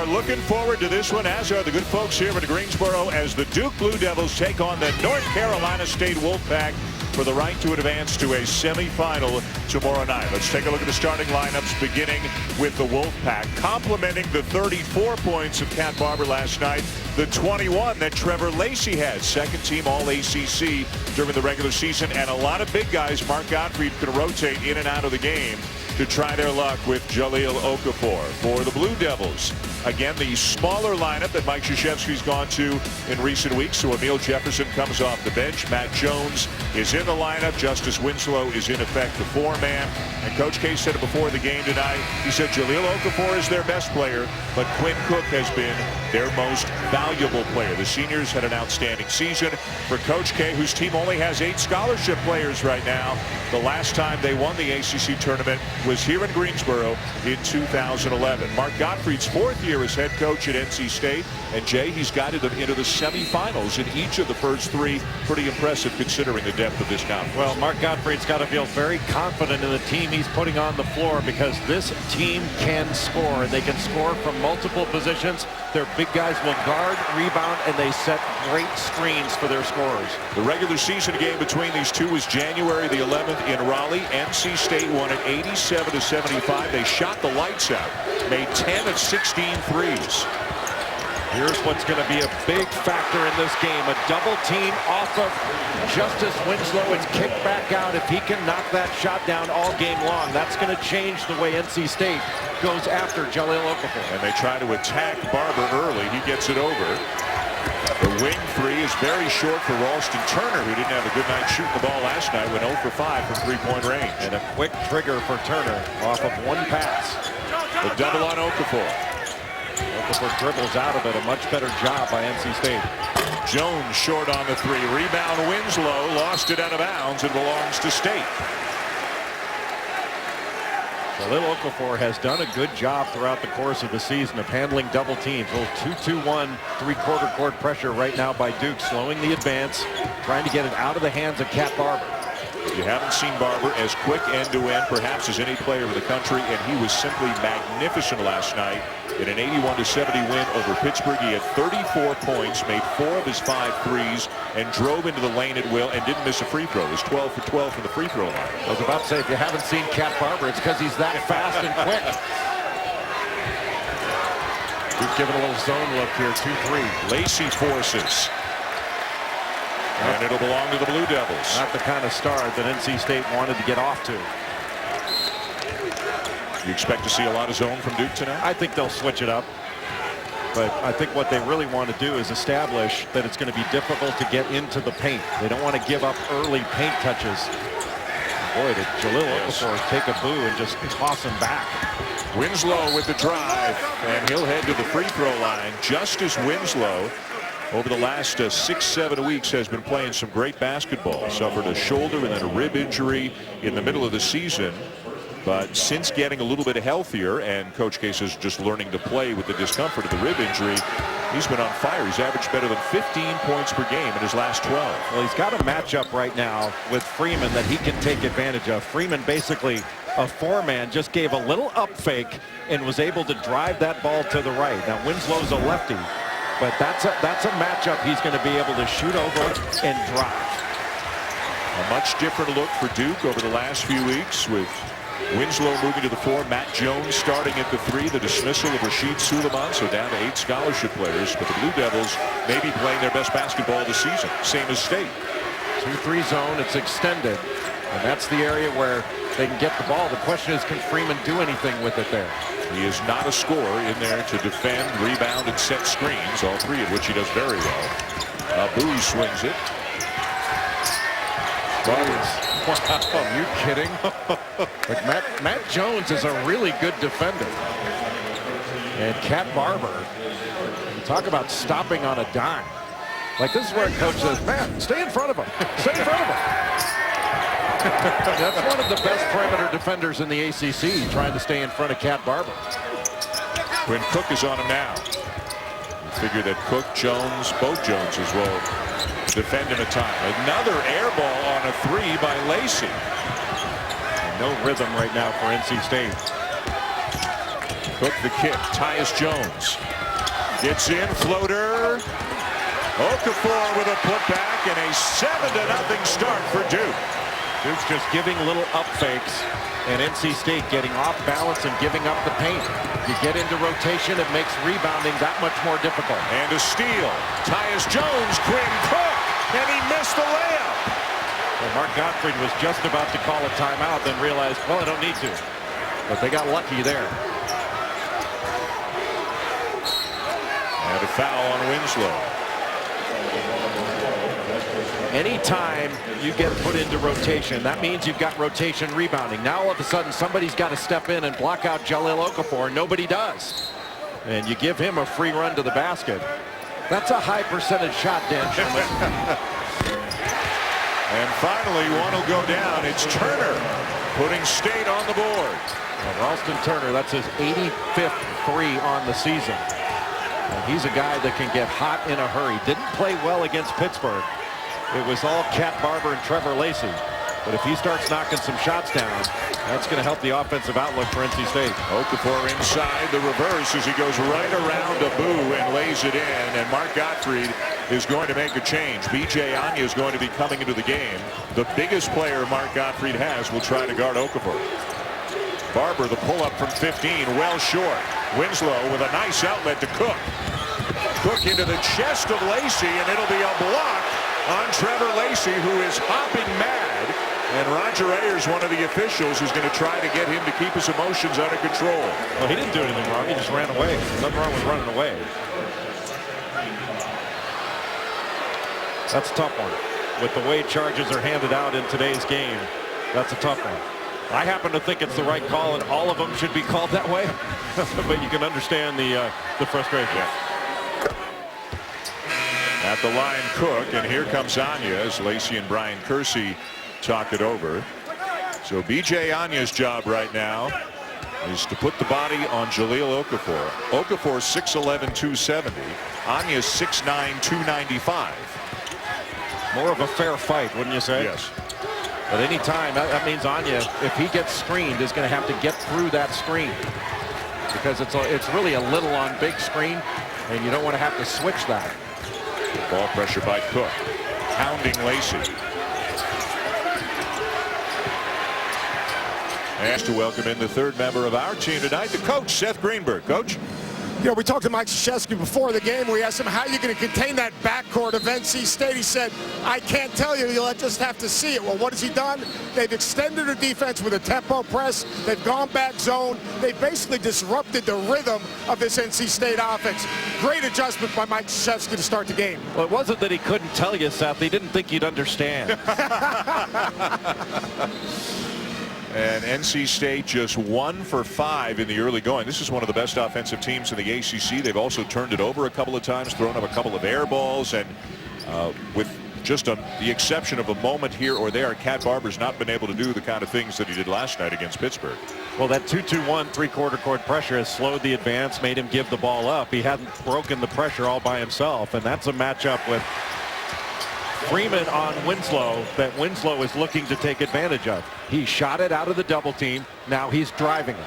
are looking forward to this one, as are the good folks here in Greensboro, as the Duke Blue Devils take on the North Carolina State Wolfpack for the right to advance to a semifinal tomorrow night. Let's take a look at the starting lineups, beginning with the Wolfpack. Complimenting the 34 points of Cat Barber last night, the 21 that Trevor Lacey had, second team All-ACC during the regular season, and a lot of big guys. Mark Gottfried can rotate in and out of the game to try their luck with Jahlil Okafor. For the Blue Devils, again, the smaller lineup that Mike Krzyzewski's gone to in recent weeks. So Emil Jefferson comes off the bench. Matt Jones is in the lineup. Justice Winslow is in effect the four-man. And Coach K said it before the game tonight. He said Jahlil Okafor is their best player, but Quinn Cook has been their most valuable player. The seniors had an outstanding season. For Coach K, whose team only has 8 scholarship players right now, the last time they won the ACC tournament was here in Greensboro in 2011. Mark Gottfried's 4th year as head coach at NC State, and Jay, he's guided them into the semifinals in each of the first 3. Pretty impressive considering the depth of this conference. Well, Mark Gottfried's got to feel very confident in the team he's putting on the floor, because this team can score, and they can score from multiple positions. Their big guys will guard, rebound, and they set great screens for their scorers. The regular season game between these two was January the 11th in Raleigh. NC State won at 87-75. They shot the lights out, made 10 of 16 threes. Here's what's going to be a big factor in this game. A double team off of Justice Winslow. It's kicked back out. If he can knock that shot down all game long, that's going to change the way NC State goes after Jahlil Okafor. And they try to attack Barber early. He gets it over. The wing three is very short for Ralston Turner, who didn't have a good night shooting the ball last night, went 0 for 5 from three-point range. And a quick trigger for Turner off of one pass. The double on Okafor. Okafor dribbles out of it. A much better job by NC State. Jones short on the 3. Rebound Winslow, lost it out of bounds. It belongs to State. Jahlil Okafor has done a good job throughout the course of the season of handling double teams. A little 2-2-1 three-quarter court pressure right now by Duke, slowing the advance, trying to get it out of the hands of Cat Barber. You haven't seen Barber as quick end-to-end perhaps as any player in the country, and he was simply magnificent last night in an 81-70 win over Pittsburgh. He had 34 points, made 4 of his 5 threes, and drove into the lane at will and didn't miss a free throw. He was 12 for 12 from the free throw line. I was about to say, if you haven't seen Cat Barber, it's because he's that fast and quick. Duke giving a little zone look here, 2-3. Lacey forces. And it'll belong to the Blue Devils. Not the kind of start that NC State wanted to get off to. You expect to see a lot of zone from Duke tonight? I think they'll switch it up. But I think what they really want to do is establish that it's going to be difficult to get into the paint. They don't want to give up early paint touches. Boy, did Jahlil Okafor take a boo and just toss him back. Winslow with the drive, and he'll head to the free throw line. Justice Winslow, over the last 6-7 weeks, has been playing some great basketball. Suffered a shoulder and then a rib injury in the middle of the season. But since getting a little bit healthier, and Coach Case is just learning to play with the discomfort of the rib injury, he's been on fire. He's averaged better than 15 points per game in his last 12. Well, he's got a matchup right now with Freeman that he can take advantage of. Freeman, basically a four-man, just gave a little up fake and was able to drive that ball to the right. Now, Winslow's a lefty, but that's a matchup he's going to be able to shoot over and drive. A much different look for Duke over the last few weeks, with Winslow moving to the 4, Matt Jones starting at the 3, the dismissal of Rashid Suleiman, so down to 8 scholarship players. But the Blue Devils may be playing their best basketball of the season, same as State. 2-3 zone, it's extended, and that's the area where they can get the ball. The question is, can Freeman do anything with it there? He is not a scorer in there to defend, rebound, and set screens, all 3 of which he does very well. Boo swings it. Wow, are you kidding? Like Matt Jones is a really good defender. And Cat Barber, talk about stopping on a dime. Like, this is where a coach says, Matt, stay in front of him. Stay in front of him. That's one of the best perimeter defenders in the ACC, trying to stay in front of Cat Barber. When Cook is on him now. You figure that Cook, Jones, both Joneses will defend him a time. Another air ball on a 3 by Lacey. No rhythm right now for NC State. Cook the kick. Tyus Jones gets in, floater. Okafor with a putback and a 7-0 start for Duke. Duke's just giving little up fakes, and NC State getting off balance and giving up the paint. You get into rotation, it makes rebounding that much more difficult. And a steal. Tyus Jones, Quinn Cook, and he missed the layup. Well, Mark Gottfried was just about to call a timeout, then realized, well, I don't need to. But they got lucky there. And a foul on Winslow. Anytime you get put into rotation, that means you've got rotation rebounding. Now all of a sudden somebody's got to step in and block out Jahlil Okafor. Nobody does. And you give him a free run to the basket. That's a high percentage shot, Dan Sherman. And finally one will go down. It's Turner putting State on the board. Well, Ralston Turner, that's his 85th three on the season. And he's a guy that can get hot in a hurry. Didn't play well against Pittsburgh. It was all Cat Barber and Trevor Lacey. But if he starts knocking some shots down, that's going to help the offensive outlook for NC State. Okafor inside the reverse as he goes right around Abu and lays it in. And Mark Gottfried is going to make a change. B.J. Ncaa is going to be coming into the game. The biggest player Mark Gottfried has will try to guard Okafor. Barber, the pull-up from 15, well short. Winslow with a nice outlet to Cook. Cook into the chest of Lacey, and it'll be a block on Trevor Lacey, who is hopping mad. And Roger Ayers, one of the officials, is going to try to get him to keep his emotions under control. Well, he didn't do anything wrong. He just ran away. Nothing wrong with running away. That's a tough one. With the way charges are handed out in today's game, that's a tough one. I happen to think it's the right call, and all of them should be called that way. But you can understand the frustration. At the line, Cook, and here comes Ncaa as Lacey and Brian Kersey talk it over. So B.J. Anya's job right now is to put the body on Jahlil Okafor. Okafor 6'11", 270. Anya's 6'9", 295. More of a fair fight, wouldn't you say? Yes. But any time, that means Ncaa, if he gets screened, is going to have to get through that screen. Because it's really a little on big screen, and you don't want to have to switch that. Ball pressure by Cook. Pounding Lacey. Asked to welcome in the third member of our team tonight, the coach, Seth Greenberg. Coach? You know, we talked to Mike Krzyzewski before the game. We asked him, how are you going to contain that backcourt of NC State? He said, I can't tell you. You'll just have to see it. Well, what has he done? They've extended the defense with a tempo press. They've gone back zone. They basically disrupted the rhythm of this NC State offense. Great adjustment by Mike Krzyzewski to start the game. Well, it wasn't that he couldn't tell you, Seth. He didn't think you'd understand. And NC State just 1 for 5 in the early going. This is one of the best offensive teams in the ACC. They've also turned it over a couple of times, thrown up a couple of air balls, and with just the exception of a moment here or there, Cat Barber's not been able to do the kind of things that he did last night against Pittsburgh. Well, that 2-2-1 three-quarter court pressure has slowed the advance, made him give the ball up. He hadn't broken the pressure all by himself, and that's a matchup with Freeman on Winslow that Winslow is looking to take advantage of. He shot it out of the double team. Now he's driving it.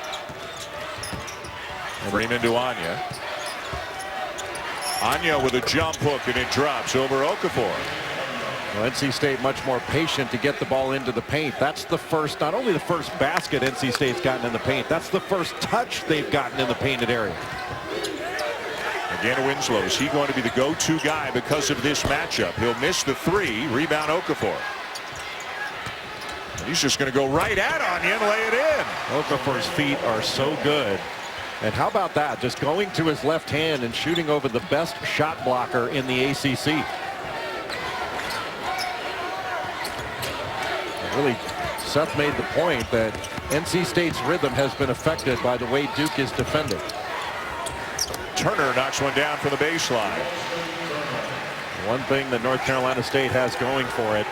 Freeman to Ncaa. Ncaa with a jump hook, and it drops over Okafor. Well, NC State much more patient to get the ball into the paint. That's the first, not only the first basket NC State's gotten in the paint, that's the first touch they've gotten in the painted area. Again, Winslow, is he going to be the go-to guy because of this matchup? He'll miss the three. Rebound Okafor. And he's just going to go right at Ncaa and lay it in. Okafor's feet are so good. And how about that? Just going to his left hand and shooting over the best shot blocker in the ACC. Really, Seth made the point that NC State's rhythm has been affected by the way Duke is defended. Turner knocks one down from the baseline. One thing that North Carolina State has going for it,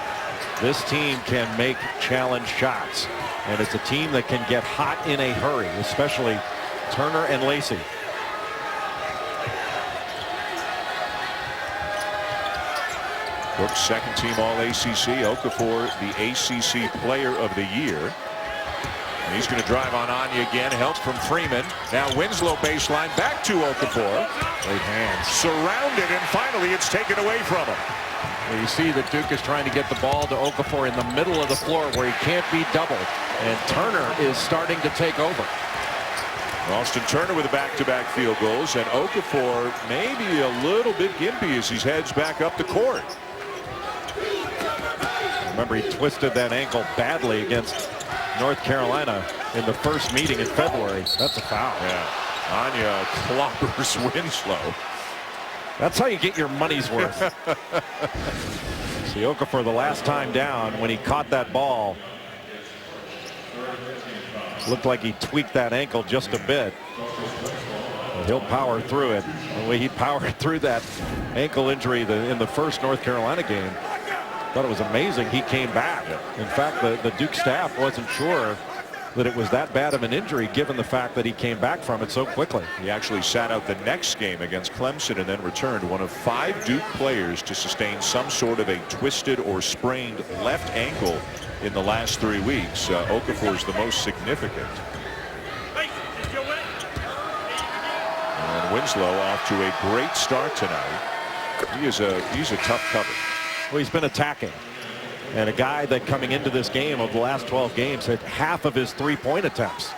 this team can make challenge shots. And it's a team that can get hot in a hurry, especially Turner and Lacey. Brooks, second team All-ACC. Okafor, the ACC Player of the Year. He's going to drive on Ncaa again. Help from Freeman. Now Winslow baseline. Back to Okafor. Great hands. Surrounded, and finally it's taken away from him. Well, you see that Duke is trying to get the ball to Okafor in the middle of the floor where he can't be doubled. And Turner is starting to take over. Austin Turner with the back-to-back field goals, and Okafor maybe a little bit gimpy as he heads back up the court. Remember, he twisted that ankle badly against North Carolina in the first meeting in February. That's a foul. Yeah. Ncaa clobbers Winslow. That's how you get your money's worth. See Okafor the last time down when he caught that ball. Looked like he tweaked that ankle just a bit. But he'll power through it. The way he powered through that ankle injury in the first North Carolina game. Thought it was amazing he came back. In fact, the Duke staff wasn't sure that it was that bad of an injury given the fact that he came back from it so quickly. He actually sat out the next game against Clemson and then returned. One of 5 Duke players to sustain some sort of a twisted or sprained left ankle in the last 3 weeks. Okafor is the most significant. And Winslow off to a great start tonight. He's a tough cover. Well, he's been attacking. And a guy that coming into this game of the last 12 games had half of his 3-point attempts.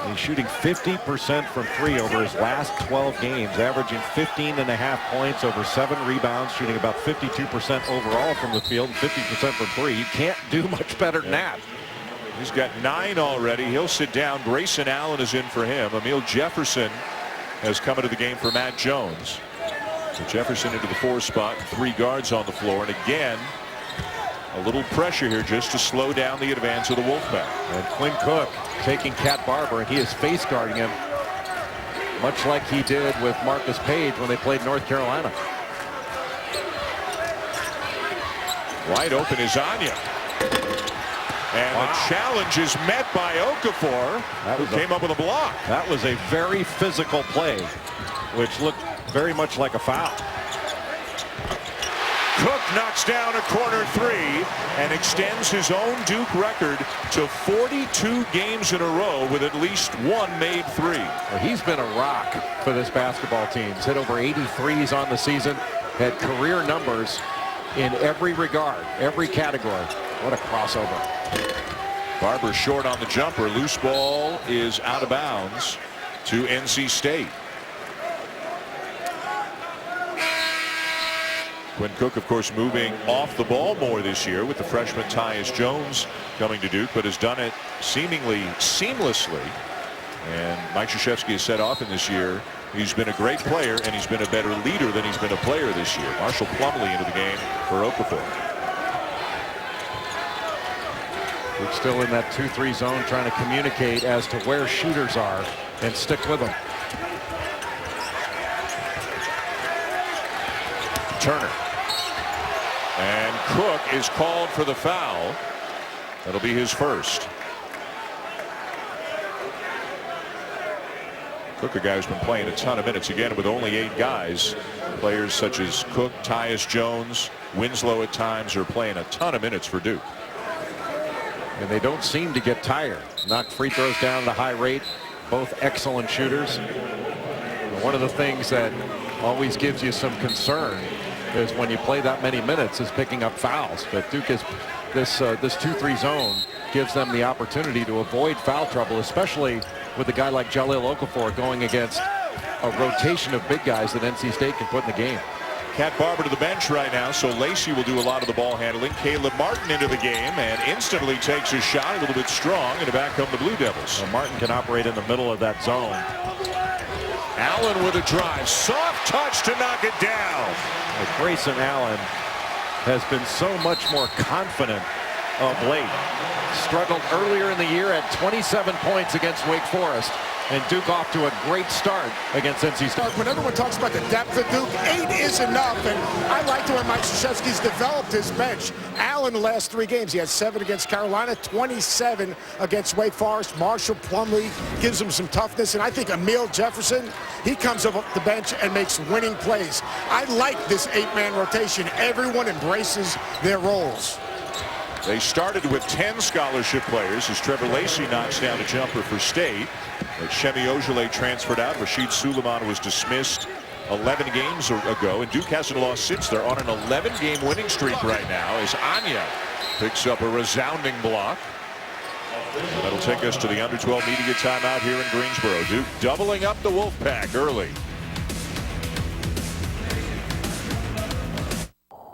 He's shooting 50% from 3 over his last 12 games, averaging 15.5 points, over 7 rebounds, shooting about 52% overall from the field, and 50% from 3. You can't do much better than that. He's got 9 already. He'll sit down. Grayson Allen is in for him. Emil Jefferson has come into the game for Matt Jones. So Jefferson into the 4 spot, 3 guards on the floor, and again a little pressure here just to slow down the advance of the Wolfpack. And Quinn Cook taking Cat Barber, and he is face guarding him much like he did with Marcus Page when they played North Carolina. Wide open is Ncaa. And the challenge is met by Okafor, who came up with a block. That was a very physical play, which looked very much like a foul. Cook knocks down a corner 3 and extends his own Duke record to 42 games in a row with at least 1 made 3. Well, he's been a rock for this basketball team. He's hit over 83s on the season, had career numbers in every regard, every category. What a crossover. Barber short on the jumper. Loose ball is out of bounds to NC State. Quinn Cook, of course, moving off the ball more this year with the freshman Tyus Jones coming to Duke, but has done it seemingly seamlessly. And Mike Krzyzewski has said often this year he's been a great player and he's been a better leader than he's been a player this year. Marshall Plumlee into the game for Okafor. Duke still in that 2-3 zone, trying to communicate as to where shooters are and stick with them. Turner. And Cook is called for the foul. That'll be his first. Cook, a guy who's been playing a ton of minutes again with only 8 guys. Players such as Cook, Tyus Jones, Winslow at times are playing a ton of minutes for Duke. And they don't seem to get tired. Knock free throws down at a high rate. Both excellent shooters. And one of the things that always gives you some concern is when you play that many minutes is picking up fouls. But Duke is this 2-3 zone gives them the opportunity to avoid foul trouble, especially with a guy like Jahlil Okafor going against a rotation of big guys that NC State can put in the game. Cat Barber to the bench right now, so Lacey will do a lot of the ball handling. Caleb Martin into the game and instantly takes his shot, a little bit strong, and back come the Blue Devils. So Martin can operate in the middle of that zone. Allen with a drive, soft touch to knock it down. Grayson Allen has been so much more confident of late. Struggled earlier in the year at 27 points against Wake Forest. And Duke off to a great start against NC State. When everyone talks about the depth of Duke, 8 is enough. And I like the way Mike Krzyzewski's developed his bench. Allen, the last 3 games, he had 7 against Carolina, 27 against Wake Forest. Marshall Plumlee gives him some toughness. And I think Emil Jefferson, he comes up the bench and makes winning plays. I like this 8-man rotation. Everyone embraces their roles. They started with 10 scholarship players as Trevor Lacey knocks down a jumper for State. But Shemi Ojale transferred out. Rashid Suleiman was dismissed 11 games ago, and Duke hasn't lost since. They're on an 11-game winning streak right now as Ncaa picks up a resounding block. And that'll take us to the under-12 media timeout here in Greensboro. Duke doubling up the Wolfpack early.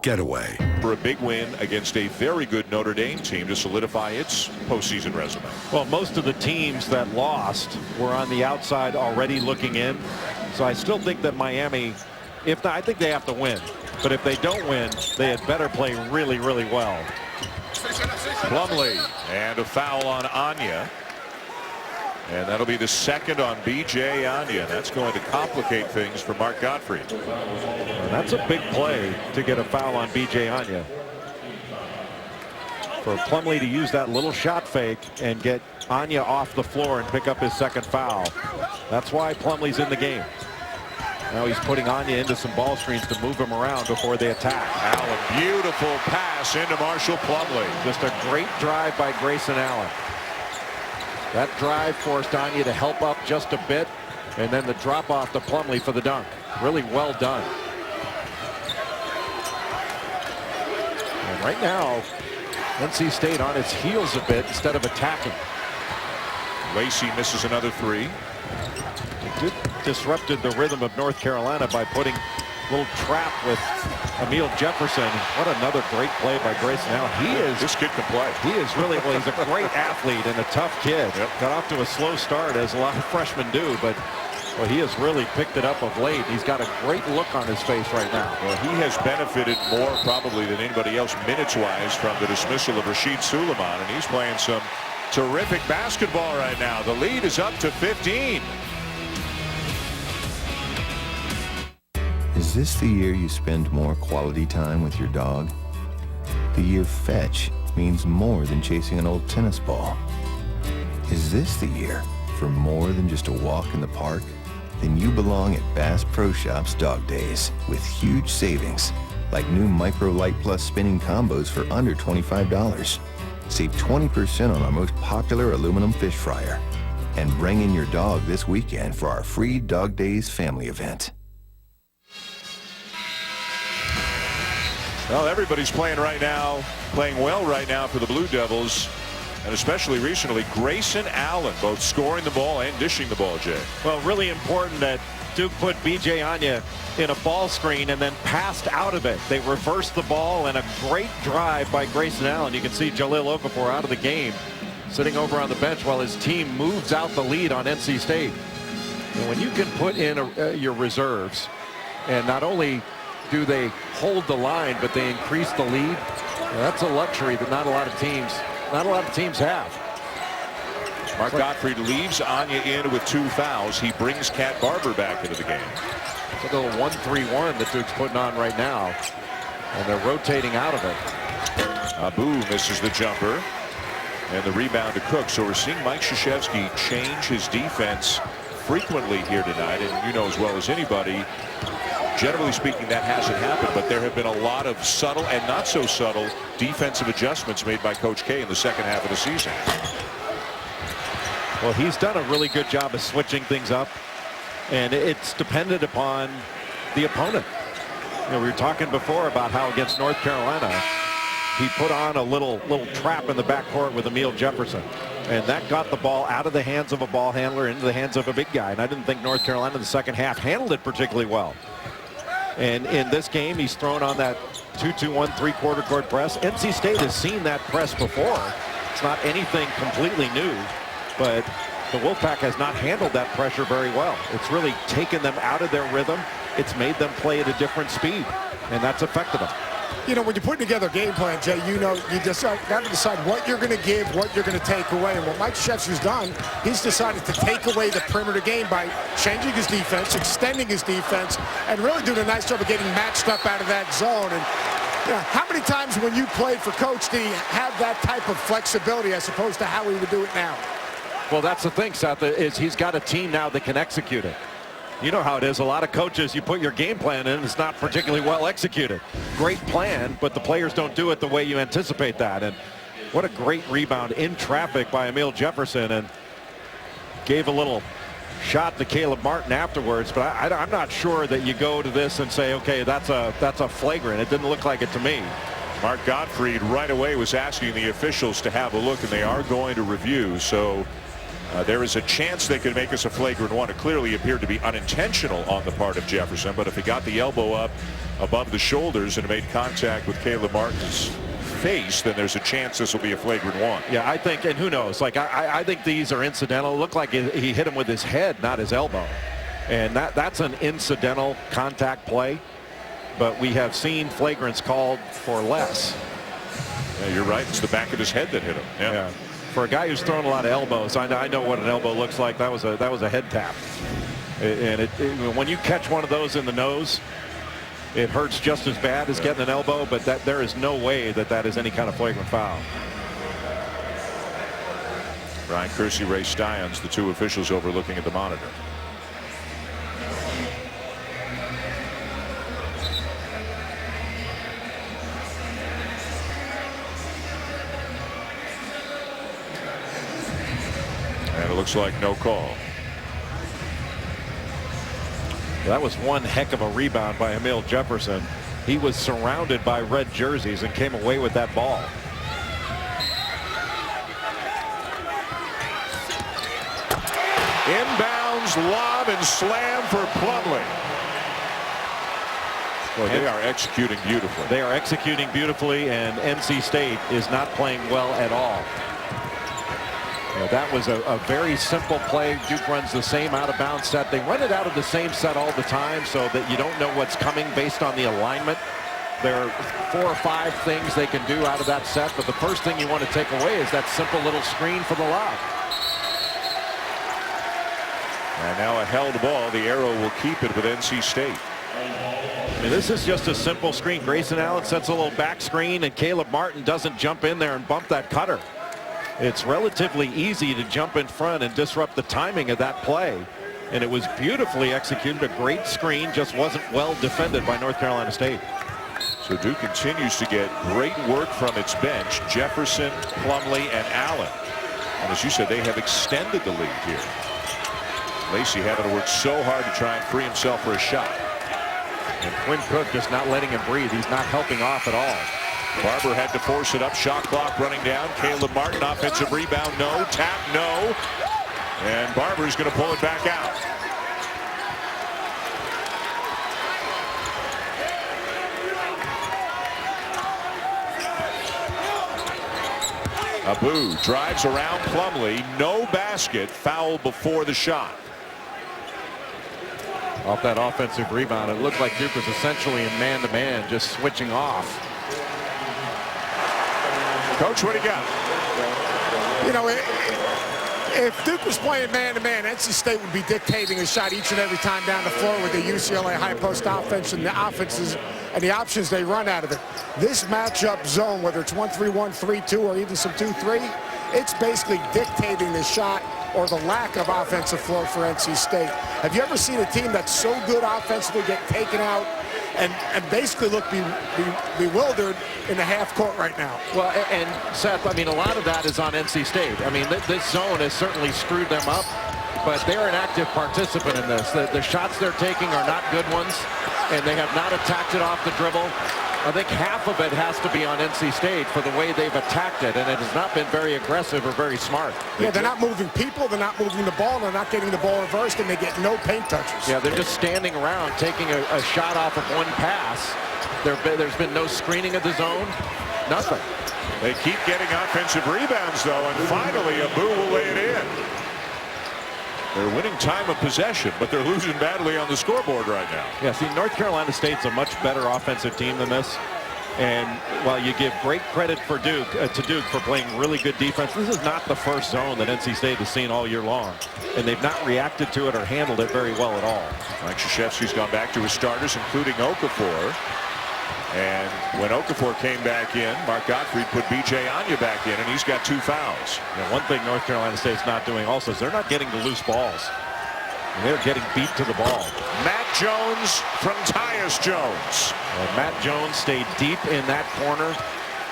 Getaway. For a big win against a very good Notre Dame team to solidify its postseason resume. Well, most of the teams that lost were on the outside already looking in. So I still think that Miami, if not, I think they have to win. But if they don't win, they had better play really, really well. Plumlee, and a foul on Ncaa. And that'll be the second on B.J. Ncaa. That's going to complicate things for Mark Gottfried. And that's a big play to get a foul on B.J. Ncaa. For Plumlee to use that little shot fake and get Ncaa off the floor and pick up his second foul. That's why Plumlee's in the game. Now he's putting Ncaa into some ball screens to move him around before they attack. Allen, beautiful pass into Marshall Plumlee. Just a great drive by Grayson Allen. That drive forced Ncaa to help up just a bit, and then the drop off to Plumlee for the dunk. Really well done. And right now, NC State on its heels a bit instead of attacking. Lacey misses another three. It disrupted the rhythm of North Carolina by putting a little trap with Emil Jefferson. What another great play by Grayson Allen. This kid can play. He is really, well, he's a great athlete and a tough kid. Yep. Got off to a slow start, as a lot of freshmen do, but well, he has really picked it up of late. He's got a great look on his face right now. Well, he has benefited more probably than anybody else minutes-wise from the dismissal of Rashid Suleiman, and he's playing some terrific basketball right now. The lead is up to 15. Is this the year you spend more quality time with your dog? The year fetch means more than chasing an old tennis ball. Is this the year for more than just a walk in the park? Then you belong at Bass Pro Shops Dog Days with huge savings, like new Micro Light Plus spinning combos for under $25. Save 20% on our most popular aluminum fish fryer. And bring in your dog this weekend for our free Dog Days family event. Well, everybody's playing right now, playing well right now for the Blue Devils, and especially recently, Grayson Allen, both scoring the ball and dishing the ball, Jay. Well, really important that Duke put B.J. Ncaa in a ball screen and then passed out of it. They reversed the ball, and a great drive by Grayson Allen. You can see Jahlil Okafor out of the game, sitting over on the bench while his team moves out the lead on NC State. And when you can put in your reserves, and not only do they hold the line, but they increase the lead, that's a luxury that not a lot of teams have. Mark Gottfried leaves Ncaa in with 2 fouls. He brings Cat Barber back into the game. It's a little 1-3-1 that Duke's putting on right now, and they're rotating out of it. Abu misses the jumper, and the rebound to Cook. So we're seeing Mike Krzyzewski change his defense frequently here tonight, and you know as well as anybody, generally speaking, that hasn't happened, but there have been a lot of subtle and not so subtle defensive adjustments made by Coach K in the second half of the season. Well, he's done a really good job of switching things up, and it's dependent upon the opponent. You know, we were talking before about how against North Carolina, he put on a little trap in the backcourt with Emil Jefferson, and that got the ball out of the hands of a ball handler into the hands of a big guy. And I didn't think North Carolina in the second half handled it particularly well. And in this game, he's thrown on that 2-2-1 3/4 court press. NC State has seen that press before. It's not anything completely new, but the Wolfpack has not handled that pressure very well. It's really taken them out of their rhythm. It's made them play at a different speed, and that's affected them. You know, when you're putting together a game plan, Jay, you know, you just got to decide what you're going to give, what you're going to take away. And what Mike Krzyzewski's done, he's decided to take away the perimeter game by changing his defense, extending his defense, and really doing a nice job of getting matched up out of that zone. And you know, how many times when you played for Coach did he have that type of flexibility as opposed to how he would do it now? Well, that's the thing, Seth, is he's got a team now that can execute it. You know how it is. A lot of coaches, you put your game plan in, it's not particularly well executed. Great plan, but the players don't do it the way you anticipate that. And What a great rebound in traffic by Emil Jefferson, and gave a little shot to Caleb Martin afterwards. But I'm not sure that you go to this and say, okay, that's a flagrant. It didn't look like it to me. Mark Gottfried right away was asking the officials to have a look, and they are going to review. So there is a chance they could make us a flagrant one. It clearly appeared to be unintentional on the part of Jefferson, but if he got the elbow up above the shoulders and made contact with Caleb Martin's face, then there's a chance this will be a flagrant one. Yeah, I think, and who knows, like I think these are incidental. It looked like he hit him with his head, not his elbow, and that's an incidental contact play. But we have seen flagrants called for less. Yeah, you're right. It's the back of his head that hit him. Yeah. For a guy who's thrown a lot of elbows, I know what an elbow looks like. That was a head tap, and when you catch one of those in the nose, it hurts just as bad as getting an elbow. But there is no way that is any kind of flagrant foul. Brian Kersey, Ray Stions, the two officials overlooking at the monitor. And it looks like no call. That was one heck of a rebound by Emil Jefferson. He was surrounded by red jerseys and came away with that ball. Inbounds, lob, and slam for Plumlee. Well, they are executing beautifully. They are executing beautifully, and NC State is not playing well at all. That was a very simple play. Duke runs the same out-of-bounds set. They run it out of the same set all the time so that you don't know what's coming based on the alignment. There are 4 or 5 things they can do out of that set, but the first thing you want to take away is that simple little screen for the lob. And now a held ball. The arrow will keep it with NC State. I mean, this is just a simple screen. Grayson Allen sets a little back screen, and Caleb Martin doesn't jump in there and bump that cutter. It's relatively easy to jump in front and disrupt the timing of that play. And it was beautifully executed. A great screen, just wasn't well defended by North Carolina State. So Duke continues to get great work from its bench. Jefferson, Plumlee, and Allen. And as you said, they have extended the lead here. Lacey having to work so hard to try and free himself for a shot. And Quinn Cook just not letting him breathe. He's not helping off at all. Barber had to force it up. Shot clock running down. Caleb Martin, offensive rebound, no. Tap, no. And Barber's going to pull it back out. Abu drives around Plumlee. No basket. Foul before the shot. Off that offensive rebound, it looked like Duke was essentially in man-to-man, just switching off. Coach, what do you got? You know, if Duke was playing man-to-man, NC State would be dictating a shot each and every time down the floor with the UCLA high post offense and the offenses and the options they run out of it. This matchup zone, whether it's 1-3-1, 3-2, or even some 2-3, it's basically dictating the shot or the lack of offensive flow for NC State. Have you ever seen a team that's so good offensively get taken out and basically look bewildered in the half court right now? Well, and Seth, I mean, a lot of that is on NC State. I mean, this zone has certainly screwed them up, but they're an active participant in this. The shots they're taking are not good ones, and they have not attacked it off the dribble. I think half of it has to be on NC State for the way they've attacked it, and it has not been very aggressive or very smart. Yeah, they're not moving people, they're not moving the ball, they're not getting the ball reversed, and they get no paint touches. Yeah, they're just standing around taking a shot off of one pass. There's been no screening of the zone, nothing. They keep getting offensive rebounds, though, and finally Abu will lay it in. They're winning time of possession, but they're losing badly on the scoreboard right now. Yeah, see, North Carolina State's a much better offensive team than this. And while you give great credit for Duke for playing really good defense, this is not the first zone that NC State has seen all year long. And they've not reacted to it or handled it very well at all. Mike Krzyzewski's gone back to his starters, including Okafor. And when Okafor came back in, Mark Gottfried put B.J. Anya back in, and he's got 2 fouls. Now, one thing North Carolina State's not doing also is they're not getting the loose balls. They're getting beat to the ball. Matt Jones from Tyus Jones. Well, Matt Jones stayed deep in that corner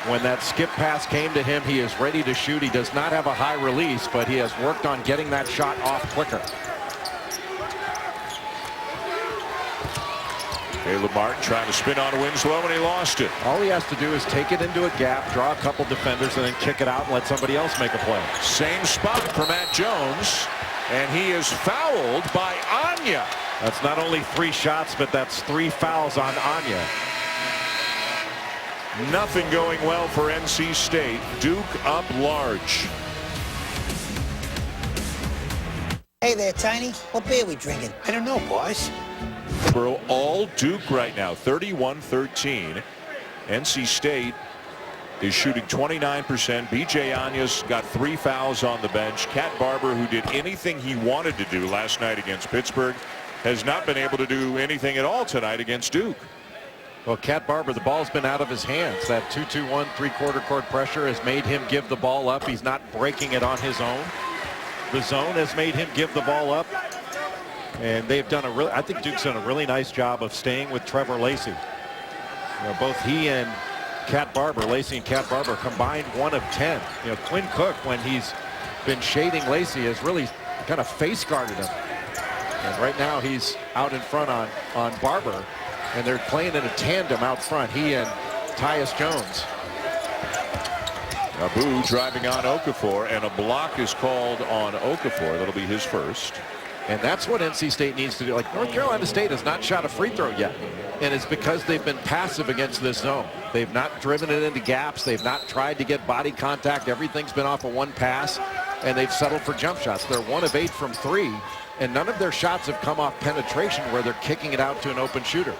When that skip pass came to him, he is ready to shoot. He does not have a high release, but he has worked on getting that shot off quicker. Caleb Martin trying to spin on Winslow, and he lost it. All he has to do is take it into a gap, draw a couple defenders, and then kick it out and let somebody else make a play. Same spot for Matt Jones, and he is fouled by Ncaa. That's not only 3 shots, but that's 3 fouls on Ncaa. Nothing going well for NC State. Duke up large. Hey there, Tiny. What beer we drinking? I don't know, boss. Greensboro all Duke right now, 31-13. NC State is shooting 29%. B.J. Anya's got 3 fouls on the bench. Cat Barber, who did anything he wanted to do last night against Pittsburgh, has not been able to do anything at all tonight against Duke. Well, Cat Barber, the ball's been out of his hands. That 2-2-1 3/4 court pressure has made him give the ball up. He's not breaking it on his own. The zone has made him give the ball up. And they've done I think Duke's done a really nice job of staying with Trevor Lacey. You know, both he and Cat Barber, Lacey and Cat Barber, combined 1 of 10. You know, Quinn Cook, when he's been shading Lacey, has really kind of face guarded him. And right now he's out in front on Barber. And they're playing in a tandem out front, he and Tyus Jones. Abu driving on Okafor, and a block is called on Okafor. That'll be his first. And that's what NC State needs to do. Like, North Carolina State has not shot a free throw yet. And it's because they've been passive against this zone. They've not driven it into gaps. They've not tried to get body contact. Everything's been off of 1 pass. And they've settled for jump shots. They're 1 of 8 from 3. And none of their shots have come off penetration where they're kicking it out to an open shooter.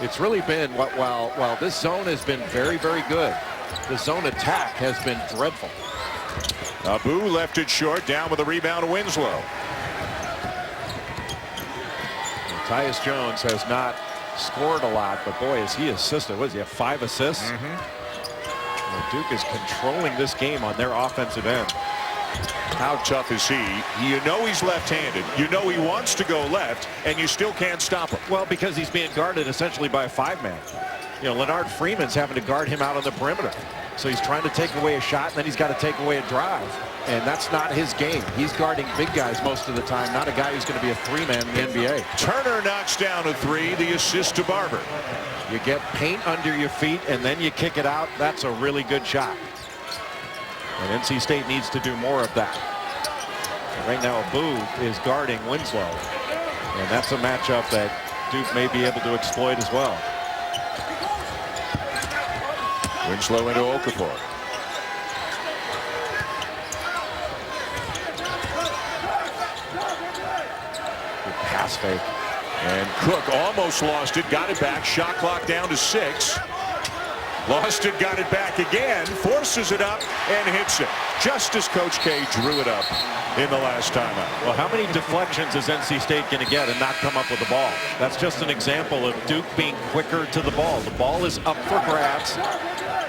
It's really been, while this zone has been very, very good, the zone attack has been dreadful. Abu left it short, down with a rebound, Winslow. Tyus Jones has not scored a lot, but boy, is he assisted. What does he have, 5 assists? Well, Duke is controlling this game on their offensive end. How tough is he? You know he's left-handed. You know he wants to go left, and you still can't stop him. Well, because he's being guarded essentially by a 5-man. You know, Leonard Freeman's having to guard him out on the perimeter. So he's trying to take away a shot, and then he's got to take away a drive. And that's not his game. He's guarding big guys most of the time, not a guy who's going to be a 3-man in the NBA. Turner knocks down a 3, the assist to Barber. You get paint under your feet, and then you kick it out. That's a really good shot. And NC State needs to do more of that. Right now, Abu is guarding Winslow. And that's a matchup that Duke may be able to exploit as well. Winslow into Okafor. Good pass fake. And Cook almost lost it, got it back, shot clock down to 6. Lost it, got it back again, forces it up, and hits it. Just as Coach K drew it up in the last timeout. Well, how many deflections is NC State going to get and not come up with the ball? That's just an example of Duke being quicker to the ball. The ball is up for grabs.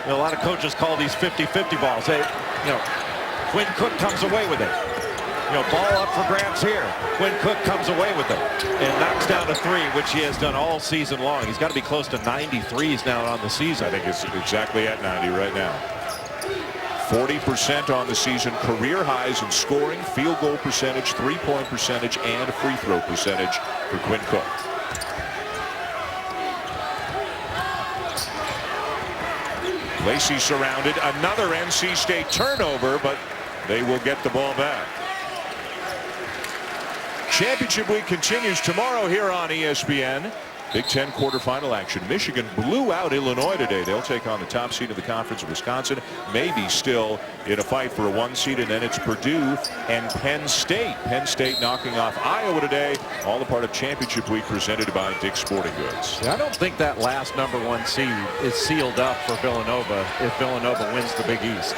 You know, a lot of coaches call these 50-50 balls. Hey, you know, Quinn Cook comes away with it. You know, ball up for grabs here. Quinn Cook comes away with it and knocks down a 3, which he has done all season long. He's got to be close to 93s now on the season. I think it's exactly at 90 right now. 40% on the season, career highs in scoring, field goal percentage, 3-point percentage, and free throw percentage for Quinn Cook. Lacey surrounded, another NC State turnover, but they will get the ball back. Championship week continues tomorrow here on ESPN. Big Ten quarterfinal action. Michigan blew out Illinois today. They'll take on the top seed of the conference of Wisconsin. Maybe still in a fight for a 1 seed, and then it's Purdue and Penn State. Penn State knocking off Iowa today. All a part of championship week presented by Dick's Sporting Goods. I don't think that last #1 seed is sealed up for Villanova if Villanova wins the Big East.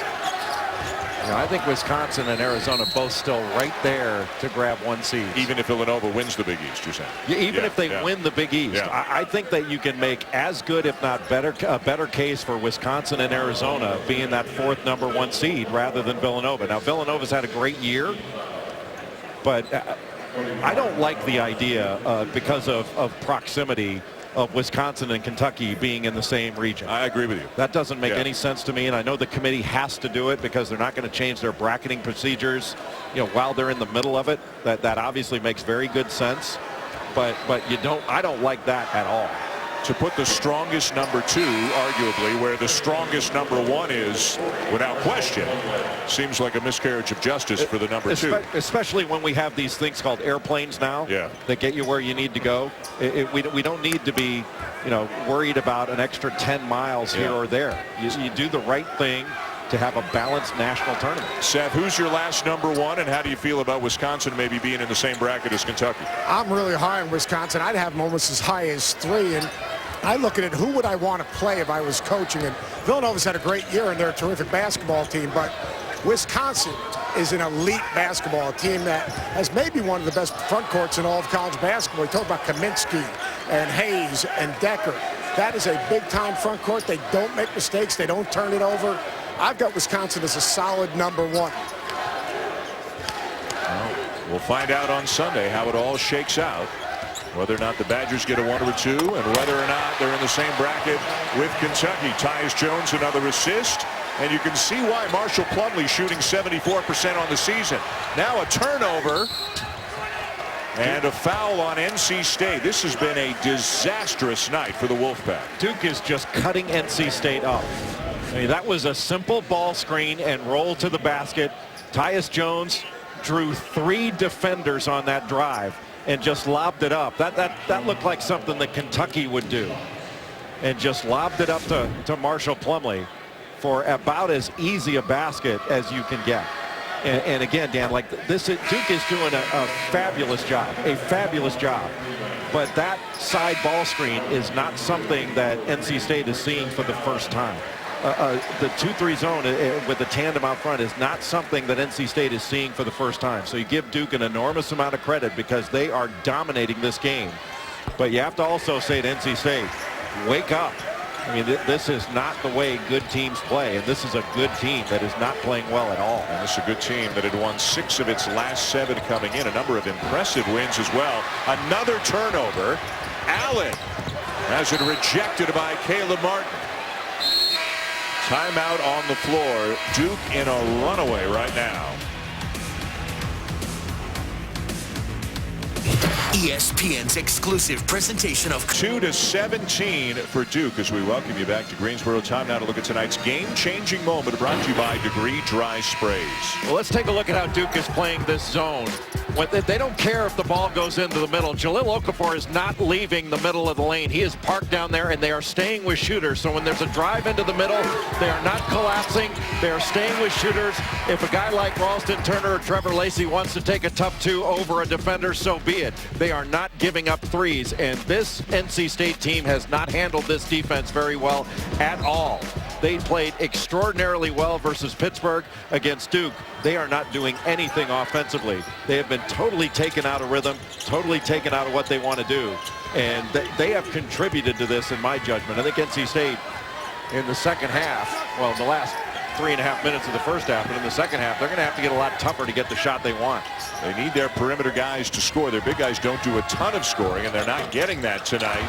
You know, I think Wisconsin and Arizona both still right there to grab 1 seed. Even if Villanova wins the Big East, you're saying? Yeah, even if they win the Big East. Yeah. I think that you can make as good, if not better, a better case for Wisconsin and Arizona being that 4th #1 seed rather than Villanova. Now, Villanova's had a great year, but I don't like the idea because of proximity of Wisconsin and Kentucky being in the same region. I agree with you. That doesn't make any sense to me, and I know the committee has to do it because they're not going to change their bracketing procedures, while they're in the middle of it. That obviously makes very good sense, but I don't like that at all. To put the strongest number 2, arguably, where the strongest number 1 is, without question, seems like a miscarriage of justice for the number 2. Especially when we have these things called airplanes now that get you where you need to go. We don't need to be, worried about an extra 10 miles here or there. You do the right thing to have a balanced national tournament. Seth, who's your last number 1, and how do you feel about Wisconsin maybe being in the same bracket as Kentucky? I'm really high on Wisconsin. I'd have them almost as high as 3, and I look at it, who would I want to play if I was coaching? And Villanova's had a great year, and they're a terrific basketball team, but Wisconsin is an elite basketball team that has maybe one of the best front courts in all of college basketball. You talk about Kaminsky and Hayes and Decker. That is a big-time front court. They don't make mistakes. They don't turn it over. I've got Wisconsin as a solid number 1. Well, we'll find out on Sunday how it all shakes out, whether or not the Badgers get a 1 or a 2, and whether or not they're in the same bracket with Kentucky. Tyus Jones, another assist, and you can see why Marshall Plumlee shooting 74% on the season. Now a turnover and a foul on NC State. This has been a disastrous night for the Wolfpack. Duke is just cutting NC State up. I mean, that was a simple ball screen and roll to the basket. Tyus Jones drew 3 defenders on that drive and just lobbed it up. That looked like something that Kentucky would do, and just lobbed it up to Marshall Plumlee for about as easy a basket as you can get. And again, Dan, like this, Duke is doing a fabulous job, but that side ball screen is not something that NC State is seeing for the first time. The 2-3 zone with the tandem out front is not something that NC State is seeing for the first time. So you give Duke an enormous amount of credit because they are dominating this game. But you have to also say to NC State, wake up. I mean, this is not the way good teams play, and this is a good team that is not playing well at all. And this is a good team that had won 6 of its last 7 coming in. A number of impressive wins as well. Another turnover. Allen has it rejected by Caleb Martin. Timeout on the floor. Duke in a runaway right now. ESPN's exclusive presentation of 2-17 for Duke as we welcome you back to Greensboro. Time now to look at tonight's game-changing moment brought to you by Degree Dry Sprays. Well, let's take a look at how Duke is playing this zone. They don't care if the ball goes into the middle. Jahlil Okafor is not leaving the middle of the lane. He is parked down there, and they are staying with shooters. So when there's a drive into the middle, they are not collapsing. They are staying with shooters. If a guy like Ralston Turner or Trevor Lacey wants to take a tough 2 over a defender, so be it. They are not giving up threes, and this NC State team has not handled this defense very well at all. They played extraordinarily well versus Pittsburgh. Against Duke, they are not doing anything offensively. They have been totally taken out of rhythm, totally taken out of what they want to do, and they have contributed to this in my judgment. I think NC State in the second half, well, in the last 3.5 minutes of the first half, but in the second half, they're going to have to get a lot tougher to get the shot they want. They need their perimeter guys to score. Their big guys don't do a ton of scoring, and they're not getting that tonight,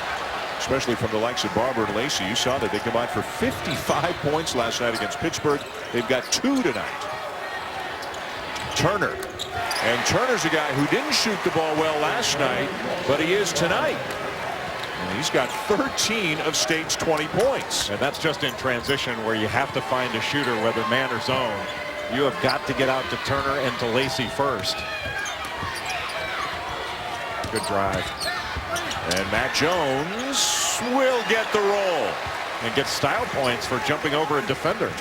especially from the likes of Barber and Lacey. You saw that they combined for 55 points last night against Pittsburgh. They've got 2 tonight. Turner. And Turner's a guy who didn't shoot the ball well last night, but he is tonight. And he's got 13 of State's 20 points. And that's just in transition where you have to find a shooter, whether man or zone. You have got to get out to Turner and to Lacey first. Good drive. And Matt Jones will get the roll. And get style points for jumping over a defender.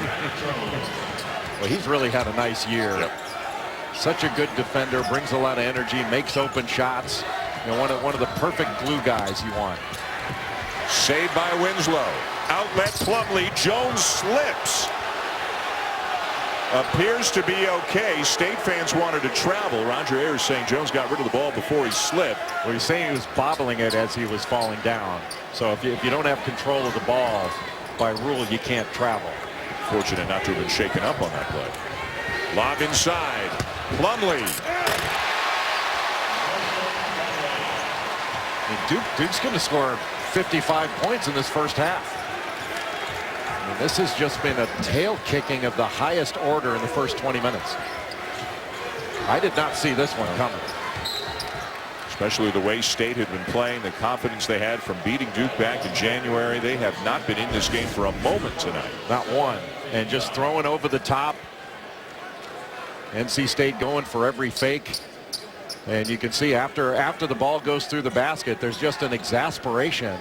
Well, he's really had a nice year. Yep. Such a good defender, brings a lot of energy, makes open shots. You know, one of the perfect glue guys you want. Saved by Winslow. Outlet Plumlee. Jones slips. Appears to be okay. State fans wanted to travel. Roger Ayers saying Jones got rid of the ball before he slipped. Well, he's saying he was bobbling it as he was falling down. So if you don't have control of the ball, by rule, you can't travel. Fortunate not to have been shaken up on that play. Lob inside. Plumlee. And Duke's going to score 55 points in this first half. And this has just been a tail kicking of the highest order in the first 20 minutes. I did not see this one coming. Especially the way State had been playing, the confidence they had from beating Duke back in January. They have not been in this game for a moment tonight. Not one. And just throwing over the top. NC State going for every fake. And you can see after the ball goes through the basket, there's just an exasperation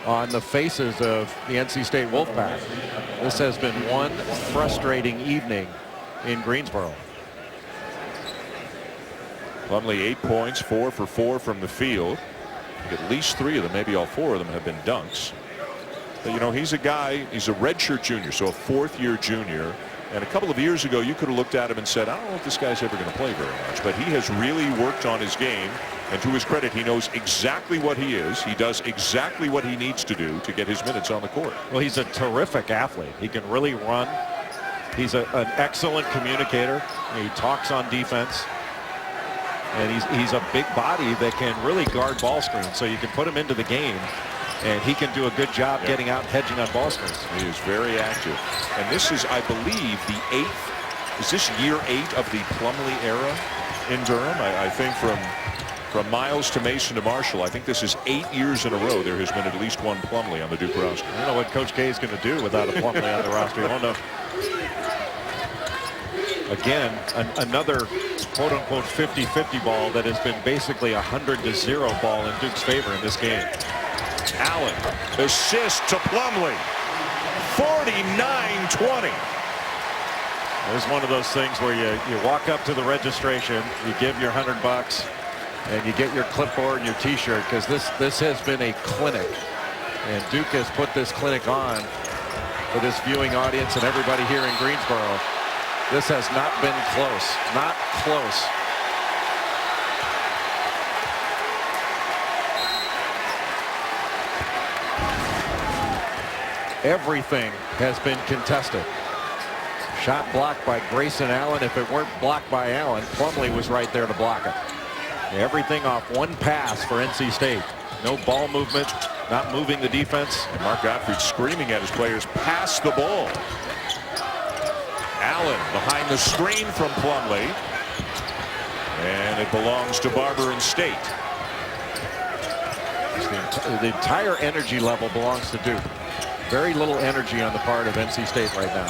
on the faces of the NC State Wolfpack. This has been one frustrating evening in Greensboro. Plumlee 8 points, 4 for 4 from the field. At least 3 of them, maybe all 4 of them, have been dunks. But, you know, he's a guy, he's a redshirt junior, so a 4th-year junior. And a couple of years ago, you could have looked at him and said, I don't know if this guy's ever going to play very much. But he has really worked on his game. And to his credit, he knows exactly what he is. He does exactly what he needs to do to get his minutes on the court. Well, he's a terrific athlete. He can really run. He's an excellent communicator. He talks on defense. And he's a big body that can really guard ball screens. So you can put him into the game, and he can do a good job getting out and hedging on ball screens. He is very active. And this is, I believe, the 8th. Is this year 8 of the Plumlee era in Durham? I think from Miles to Mason to Marshall, I think this is 8 years in a row there has been at least one Plumlee on the Duke roster. I don't know what Coach K is going to do without a Plumlee on the roster. I don't know. Again, another quote-unquote 50-50 ball that has been basically a 100-0 ball in Duke's favor in this game. Allen, assist to Plumlee. 49-20. There's one of those things where you walk up to the registration, you give your $100, and you get your clipboard and your T-shirt, because this has been a clinic, and Duke has put this clinic on for this viewing audience and everybody here in Greensboro. This has not been close. Not close. Everything has been contested. Shot blocked by Grayson Allen. If it weren't blocked by Allen, Plumlee was right there to block it. Everything off one pass for NC State. No ball movement, not moving the defense. And Mark Gottfried screaming at his players, pass the ball. Allen behind the screen from Plumlee. And it belongs to Barber and State. The entire energy level belongs to Duke. Very little energy on the part of NC State right now.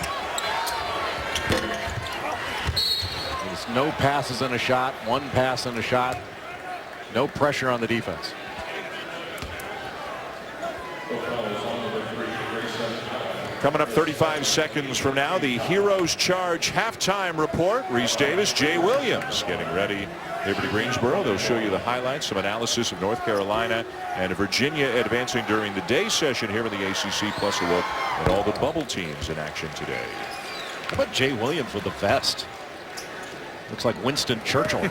There's no passes and a shot, one pass and a shot. No pressure on the defense. Coming up 35 seconds from now, the Heroes Charge halftime report. Reese Davis, Jay Williams getting ready here to Greensboro. They'll show you the highlights, some analysis of North Carolina and Virginia advancing during the day session here in the ACC, plus a look at all the bubble teams in action today. How about Jay Williams with the vest? Looks like Winston Churchill.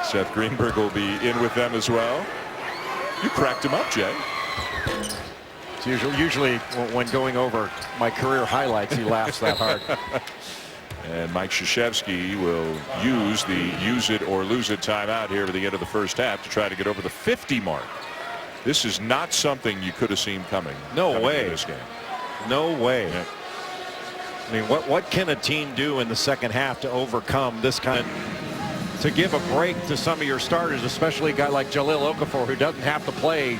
Seth Greenberg will be in with them as well. You cracked him up, Jay. It's usually when going over my career highlights, he laughs that hard. And Mike Krzyzewski will use the use it or lose it timeout here at the end of the first half to try to get over the 50 mark. This is not something you could have seen coming. No way. This game. No way. Yeah. I mean, what can a team do in the second half to overcome this kind of, to give a break to some of your starters, especially a guy like Jahlil Okafor, who doesn't have to play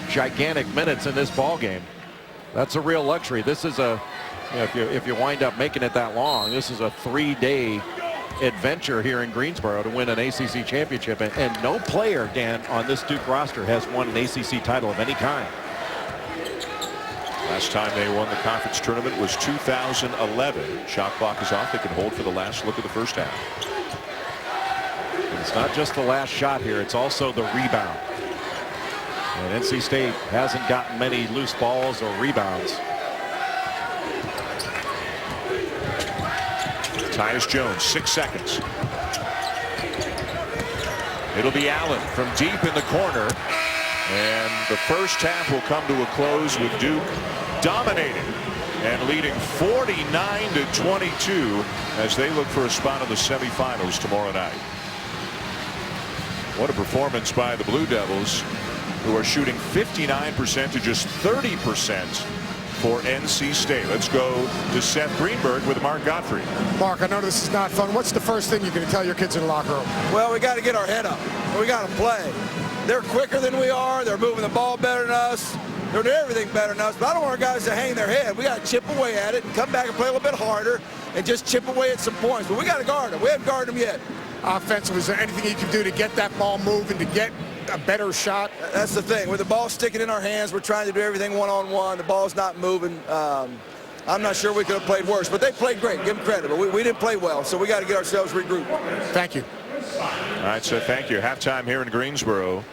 gigantic minutes in this ball game? That's a real luxury. This is a, if you wind up making it that long, this is a 3-day adventure here in Greensboro to win an ACC championship. And no player, Dan, on this Duke roster has won an ACC title of any kind. Last time they won the conference tournament was 2011. Shot clock is off. They can hold for the last look of the first half. And it's not just the last shot here. It's also the rebound. And NC State hasn't gotten many loose balls or rebounds. Tyus Jones, 6 seconds. It'll be Allen from deep in the corner. And the first half will come to a close with Duke dominating and leading 49-22 as they look for a spot in the semifinals tomorrow night. What a performance by the Blue Devils, who are shooting 59% to just 30% for NC State. Let's go to Seth Greenberg with Mark Godfrey. Mark, I know this is not fun. What's the first thing you're going to tell your kids in the locker room? Well, we got to get our head up. We got to play. They're quicker than we are. They're moving the ball better than us. They're doing everything better than us. But I don't want our guys to hang their head. We got to chip away at it and come back and play a little bit harder and just chip away at some points. But we got to guard them. We haven't guarded them yet. Offensively, is there anything you can do to get that ball moving, to get a better shot? That's the thing. With the ball sticking in our hands, we're trying to do everything one-on-one. The ball's not moving. I'm not sure we could have played worse, but they played great. Give them credit. But we didn't play well, so we got to get ourselves regrouped. Thank you. All right, so thank you. Halftime here in Greensboro.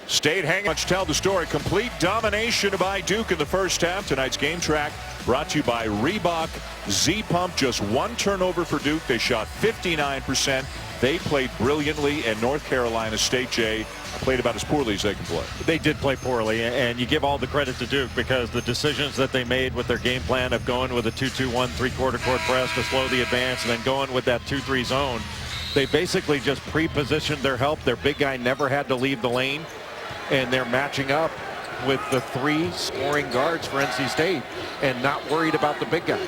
State hanging. Much tell the story. Complete domination by Duke in the first half. Tonight's game track brought to you by Reebok Z-Pump. Just one turnover for Duke. They shot 59%. They played brilliantly, and North Carolina State, Jay, played about as poorly as they can play. They did play poorly, and you give all the credit to Duke because the decisions that they made with their game plan of going with a 2-2-1 3-quarter court press to slow the advance and then going with that 2-3 zone, they basically just pre-positioned their help. Their big guy never had to leave the lane, and they're matching up with the 3 scoring guards for NC State and not worried about the big guy.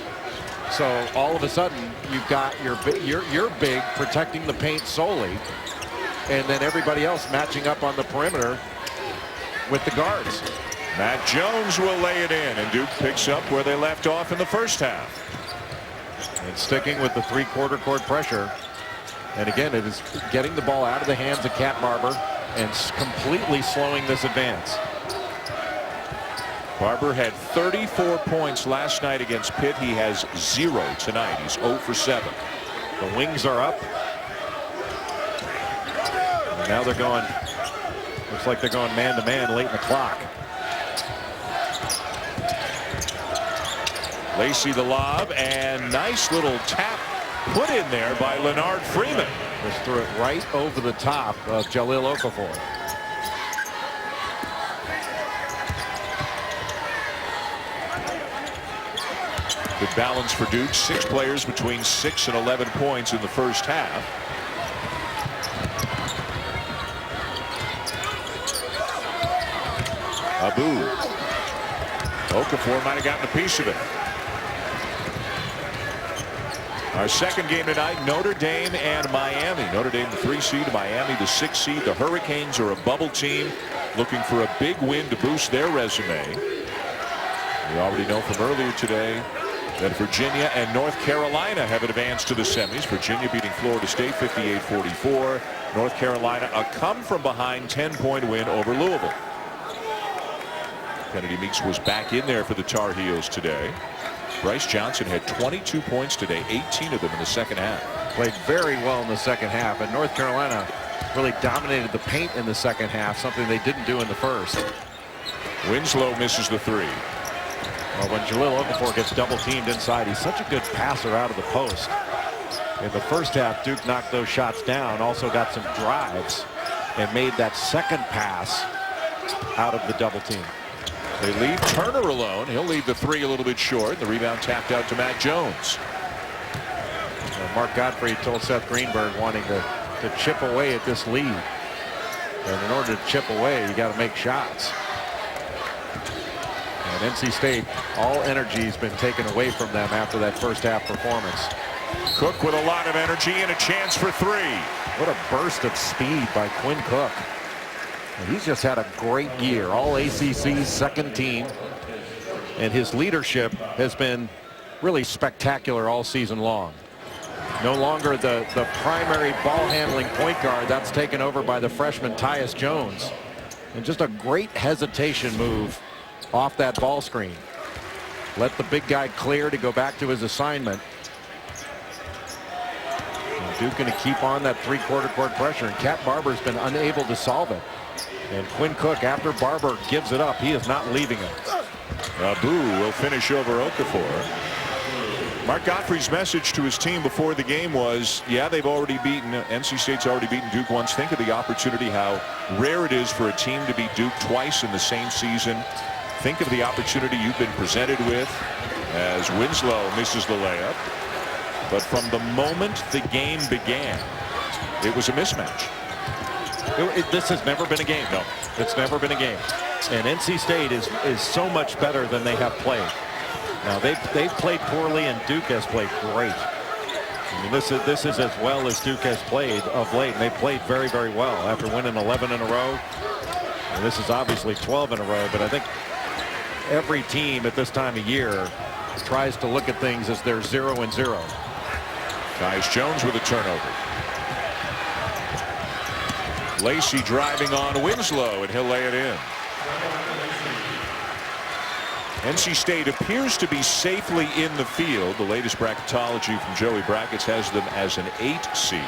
So all of a sudden you've got your big protecting the paint solely, and then everybody else matching up on the perimeter with the guards. Matt Jones will lay it in, and Duke picks up where they left off in the first half. And sticking with the 3-quarter court pressure. And again, it is getting the ball out of the hands of Cat Barber and completely slowing this advance. Barber had 34 points last night against Pitt. He has 0 tonight. He's 0 for 7. The wings are up. And now they're going, looks like they're going man-to-man late in the clock. Lacey the lob, and nice little tap put in there by Leonard Freeman. Just threw it right over the top of Jahlil Okafor. Good balance for Duke. 6 players between 6 and 11 points in the first half. Abu. Okafor might have gotten a piece of it. Our second game tonight, Notre Dame and Miami. Notre Dame the 3 seed, Miami the 6 seed. The Hurricanes are a bubble team looking for a big win to boost their resume. We already know from earlier today that Virginia and North Carolina have advanced to the semis. Virginia beating Florida State 58-44. North Carolina a come-from-behind 10-point win over Louisville. Kennedy Meeks was back in there for the Tar Heels today. Bryce Johnson had 22 points today, 18 of them in the second half. Played very well in the second half, and North Carolina really dominated the paint in the second half, something they didn't do in the first. Winslow misses the 3. Well, when Jahlil Okafor gets double teamed inside, he's such a good passer out of the post. In the first half, Duke knocked those shots down, also got some drives, and made that second pass out of the double team. They leave Turner alone. He'll leave the 3 a little bit short. The rebound tapped out to Matt Jones. Mark Godfrey told Seth Greenberg wanting to chip away at this lead. And in order to chip away, you got to make shots. And NC State, all energy has been taken away from them after that first half performance. Cook with a lot of energy and a chance for 3. What a burst of speed by Quinn Cook. And he's just had a great year, all ACC's second team, and his leadership has been really spectacular all season long. No longer the primary ball handling point guard. That's taken over by the freshman Tyus Jones, and just a great hesitation move off that ball screen. Let the big guy clear to go back to his assignment. And Duke going to keep on that 3-quarter court pressure, and Cat Barber's been unable to solve it. And Quinn Cook, after Barber gives it up, he is not leaving it. Abu will finish over Okafor. Mark Godfrey's message to his team before the game was, yeah, they've already beaten, NC State's already beaten Duke once. Think of the opportunity, how rare it is for a team to beat Duke twice in the same season. Think of the opportunity you've been presented with as Winslow misses the layup. But from the moment the game began, it was a mismatch. This has never been a game. No, it's never been a game. And NC State is so much better than they have played. Now they've played poorly, and Duke has played great. I mean, this is as well as Duke has played of late, and they played very, very well after winning 11 in a row. And this is obviously 12 in a row, but I think every team at this time of year tries to look at things as they're 0-0. Tyus Jones with a turnover. Lacey driving on Winslow, and he'll lay it in. NC State appears to be safely in the field. The latest bracketology from Joey Brackets has them as an 8 seed.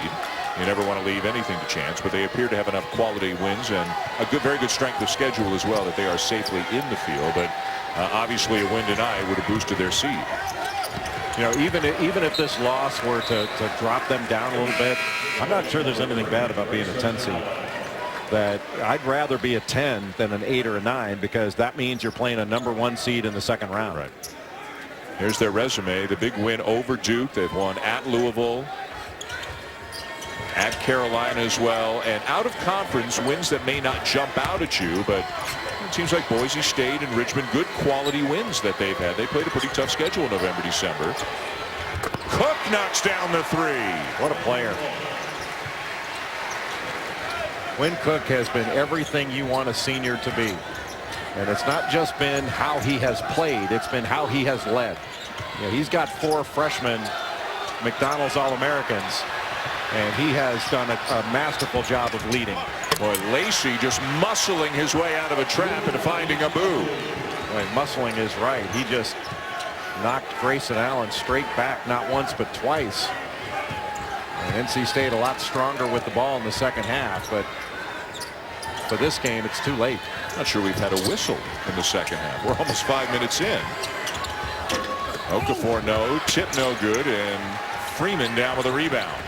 You never want to leave anything to chance, but they appear to have enough quality wins and a very good strength of schedule as well that they are safely in the field. But obviously a win tonight would have boosted their seed. You know, even if this loss were to drop them down a little bit, I'm not sure there's anything bad about being a 10 seed. That I'd rather be a 10 than an 8 or a 9, because that means you're playing a #1 seed in the second round. Right. Here's their resume. The big win over Duke. They've won at Louisville, at Carolina as well, and out of conference wins that may not jump out at you, but it seems like Boise State and Richmond, good quality wins that they've had. They played a pretty tough schedule in November, December. Cook knocks down the 3. What a player. Quinn Cook has been everything you want a senior to be. And it's not just been how he has played, it's been how he has led. You know, he's got 4 freshmen McDonald's All-Americans, and he has done a masterful job of leading. Boy, Lacey just muscling his way out of a trap and finding a boo. Boy, muscling is right. He just knocked Grayson Allen straight back, not once but twice. And NC State a lot stronger with the ball in the second half, but for this game it's too late. Not sure we've had a whistle in the second half. We're almost 5 minutes in. Okafor no, tip no good, and Freeman down with a rebound.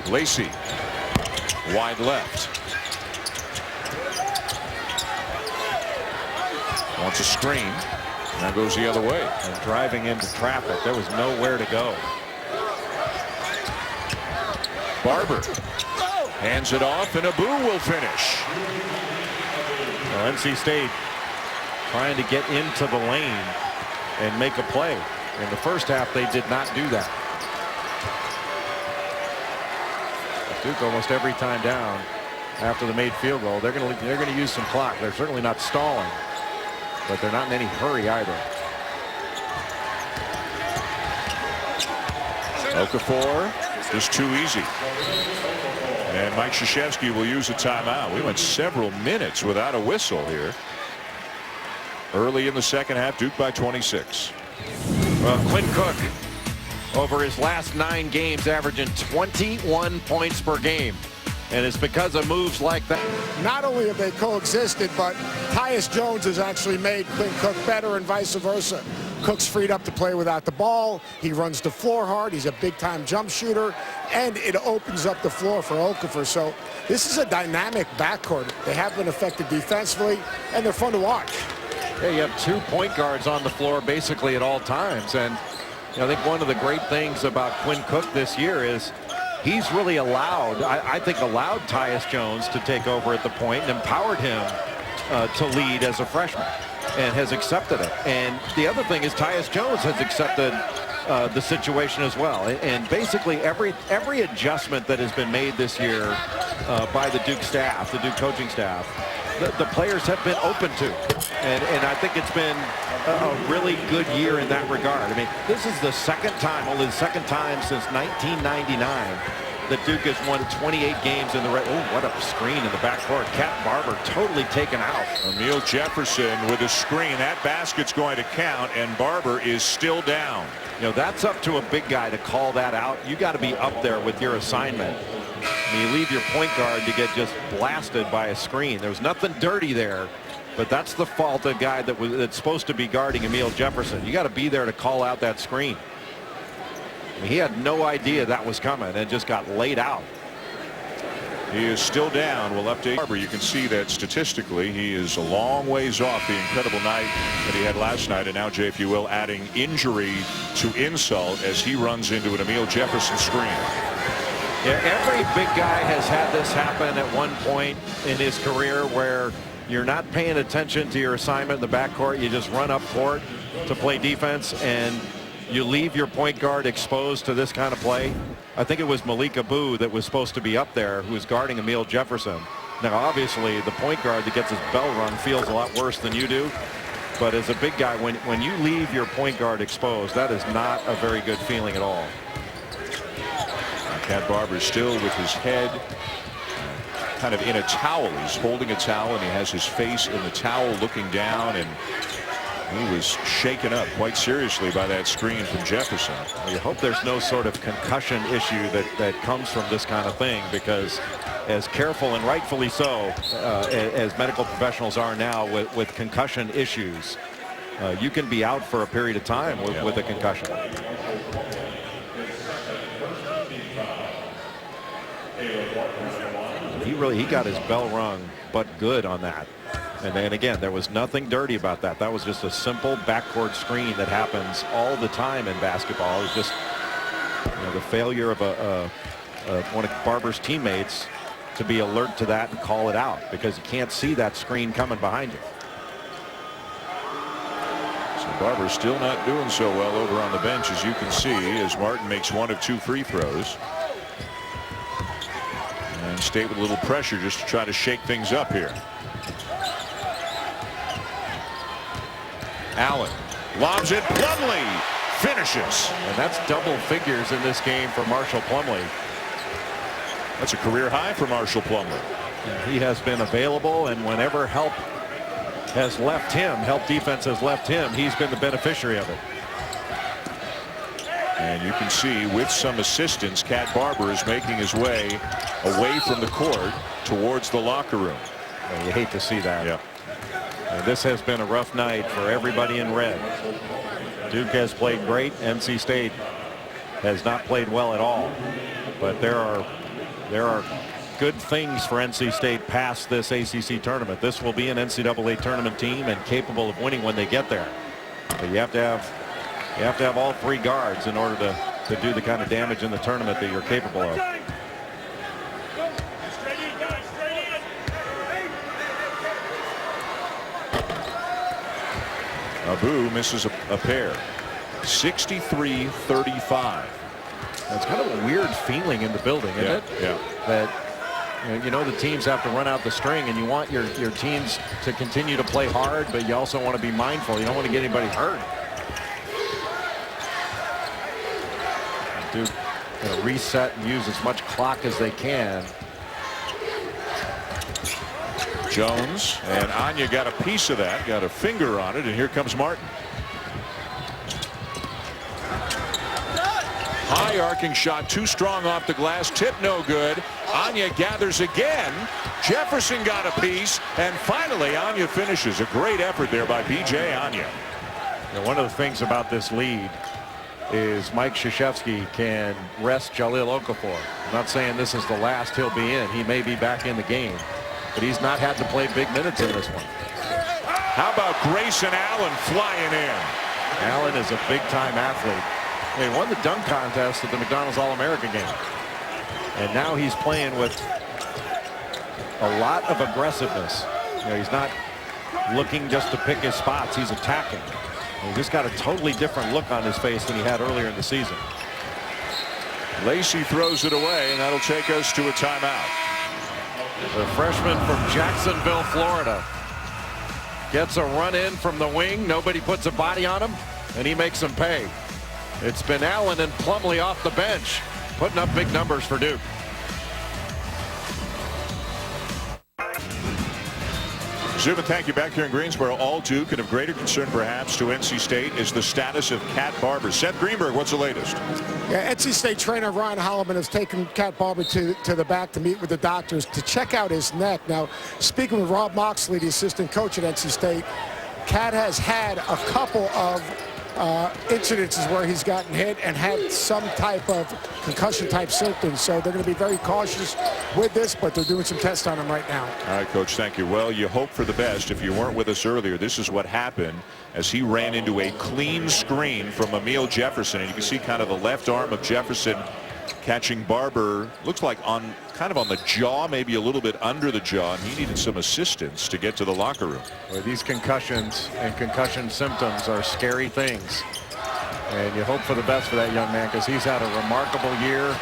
Lacey wide left. Wants a screen. Now goes the other way. And driving into traffic, there was nowhere to go. Barber hands it off, and Abu will finish. Well, NC State trying to get into the lane and make a play. In the first half, they did not do that. Duke almost every time down after the made field goal, they're going to use some clock. They're certainly not stalling, but they're not in any hurry either. Okafor just too easy. And Mike Krzyzewski will use a timeout. We went several minutes without a whistle here. Early in the second half, Duke by 26. Well, Quinn Cook, over his last 9 games, averaging 21 points per game. And it's because of moves like that. Not only have they coexisted, but Tyus Jones has actually made Quinn Cook better and vice versa. Cook's freed up to play without the ball. He runs the floor hard. He's a big-time jump shooter, and it opens up the floor for Okafor. So this is a dynamic backcourt. They have been effective defensively, and they're fun to watch. Yeah, you have 2 point guards on the floor basically at all times. And you know, I think one of the great things about Quinn Cook this year is he's really allowed, I think allowed Tyus Jones to take over at the point and empowered him to lead as a freshman, and has accepted it. And the other thing is Tyus Jones has accepted the situation as well. And basically every adjustment that has been made this year by the Duke staff, the Duke coaching staff, the players have been open to. And I think it's been a really good year in that regard. I mean, this is the second time, only the second time since 1999 that Duke has won 28 games in the red. Oh, what a screen in the backcourt. Cat Barber totally taken out. Emil Jefferson with a screen. That basket's going to count, and Barber is still down. You know, that's up to a big guy to call that out. You got to be up there with your assignment. I mean, you leave your point guard to get just blasted by a screen. There was nothing dirty there, but that's the fault of the guy that's supposed to be guarding Emil Jefferson. You got to be there to call out that screen. I mean, he had no idea that was coming and just got laid out. He is still down. We'll update Barber. You can see that statistically he is a long ways off the incredible night that he had last night, and now, Jay, if you will, adding injury to insult as he runs into an Emil Jefferson screen. Yeah, every big guy has had this happen at one point in his career where you're not paying attention to your assignment in the backcourt. You just run up court to play defense, and you leave your point guard exposed to this kind of play. I think it was Malik Abu that was supposed to be up there who was guarding Emil Jefferson. Now, obviously, the point guard that gets his bell rung feels a lot worse than you do. But as a big guy, when you leave your point guard exposed, that is not a very good feeling at all. Cat Barber still with his head kind of in a towel. He's holding a towel, and he has his face in the towel looking down, and he was shaken up quite seriously by that screen from Jefferson. Well, you hope there's no sort of concussion issue that comes from this kind of thing, because as careful, and rightfully so, as medical professionals are now with concussion issues, you can be out for a period of time with a concussion. He got his bell rung, but good on that. And then again, there was nothing dirty about that. That was just a simple backcourt screen that happens all the time in basketball. It's just, you know, the failure of one of Barber's teammates to be alert to that and call it out, because you can't see that screen coming behind you. So Barber still not doing so well over on the bench, as you can see, as Martin makes 1 of 2 free throws. And State with a little pressure just to try to shake things up here. Allen lobs it. Plumlee finishes. And that's double figures in this game for Marshall Plumlee. That's a career high for Marshall Plumlee. He has been available, and whenever help has left him, help defense has left him, he's been the beneficiary of it. And you can see with some assistance, Cat Barber is making his way away from the court towards the locker room. And you hate to see that. Yeah. And this has been a rough night for everybody in red. Duke has played great. NC State has not played well at all. But there are good things for NC State past this ACC tournament. This will be an NCAA tournament team and capable of winning when they get there. But you have to have all 3 guards in order to do the kind of damage in the tournament that you're capable of. Abu misses a pair. 63-35. It's kind of a weird feeling in the building, isn't it? Yeah. That you know the teams have to run out the string, and you want your teams to continue to play hard, but you also want to be mindful. You don't want to get anybody hurt. Duke reset and use as much clock as they can. Jones and Ncaa got a piece of that, got a finger on it, and here comes Martin. High arcing shot, too strong off the glass, tip no good. Ncaa gathers again. Jefferson got a piece, and finally Ncaa finishes. A great effort there by B.J. Ncaa. One of the things about this lead is Mike Krzyzewski can rest Jahlil Okafor. I'm not saying this is the last he'll be in. He may be back in the game, but he's not had to play big minutes in this one. How about Grayson Allen flying in? Allen is a big-time athlete. He won the dunk contest at the McDonald's All-America game. And now he's playing with a lot of aggressiveness. You know, he's not looking just to pick his spots. He's attacking. And he's just got a totally different look on his face than he had earlier in the season. Lacey throws it away, and that'll take us to a timeout. The freshman from Jacksonville, Florida, gets a run in from the wing. Nobody puts a body on him, and he makes them pay. It's been Allen and Plumlee off the bench, putting up big numbers for Duke. Zubin, thank you. Back here in Greensboro, all Duke, and of greater concern perhaps to NC State is the status of Cat Barber. Seth Greenberg, what's the latest? Yeah, NC State trainer Ryan Holloman has taken Cat Barber to the back to meet with the doctors to check out his neck. Now, speaking with Rob Moxley, the assistant coach at NC State, Cat has had a couple of incidences where he's gotten hit and had some type of concussion type symptoms, so they're going to be very cautious with this, but they're doing some tests on him right now. All right, Coach, thank you. Well, you hope for the best. If you weren't with us earlier, this is what happened as he ran into a clean screen from Emil Jefferson, and you can see kind of the left arm of Jefferson catching Barber, looks like on kind of on the jaw, maybe a little bit under the jaw, and he needed some assistance to get to the locker room. Well, these concussions and concussion symptoms are scary things, and you hope for the best for that young man, because he's had a remarkable year,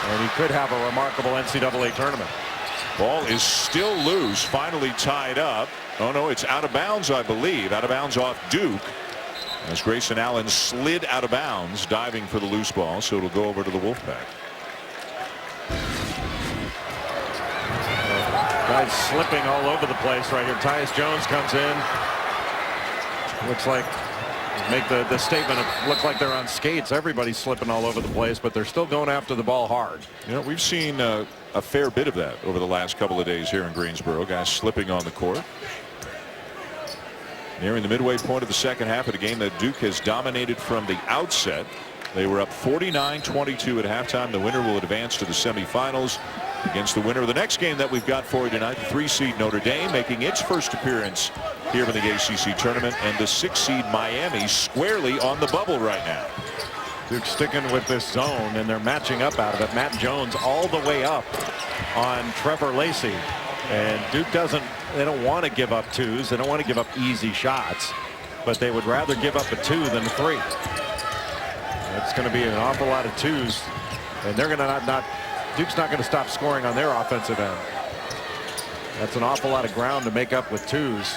and he could have a remarkable NCAA tournament. Ball is still loose, finally tied up. Oh no, it's out of bounds, I believe. Out of bounds off Duke, as Grayson Allen slid out of bounds diving for the loose ball, so it'll go over to the Wolfpack. Guys slipping all over the place right here. Tyus Jones comes in. Looks like, make the statement look like they're on skates. Everybody's slipping all over the place, but they're still going after the ball hard. You know, we've seen a fair bit of that over the last couple of days here in Greensboro. Guys slipping on the court. Nearing the midway point of the second half of the game that Duke has dominated from the outset. They were up 49-22 at halftime. The winner will advance to the semifinals against the winner of the next game that we've got for you tonight. The 3-seed Notre Dame making its first appearance here in the ACC tournament, and the 6-seed Miami squarely on the bubble right now. Duke sticking with this zone, and they're matching up out of it. Matt Jones all the way up on Trevor Lacey, and Duke they don't want to give up twos. They don't want to give up easy shots, but they would rather give up a 2 than a 3. It's going to be an awful lot of twos, and they're going to Duke's not going to stop scoring on their offensive end. That's an awful lot of ground to make up with twos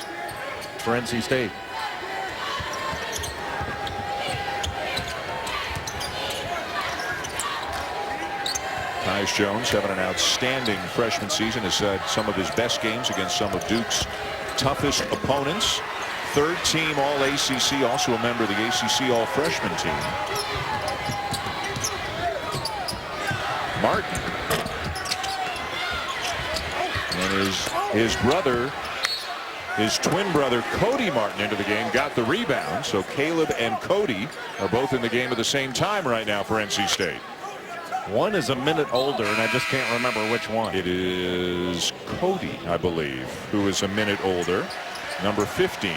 for NC State. Tyus Jones having an outstanding freshman season, has had some of his best games against some of Duke's toughest opponents. Third team All ACC, also a member of the ACC All Freshman team. Martin, and his brother, his twin brother Cody Martin into the game, got the rebound. So Caleb and Cody are both in the game at the same time right now for NC State. One is a minute older, and I just can't remember which one. It is Cody, I believe, who is a minute older. Number 15.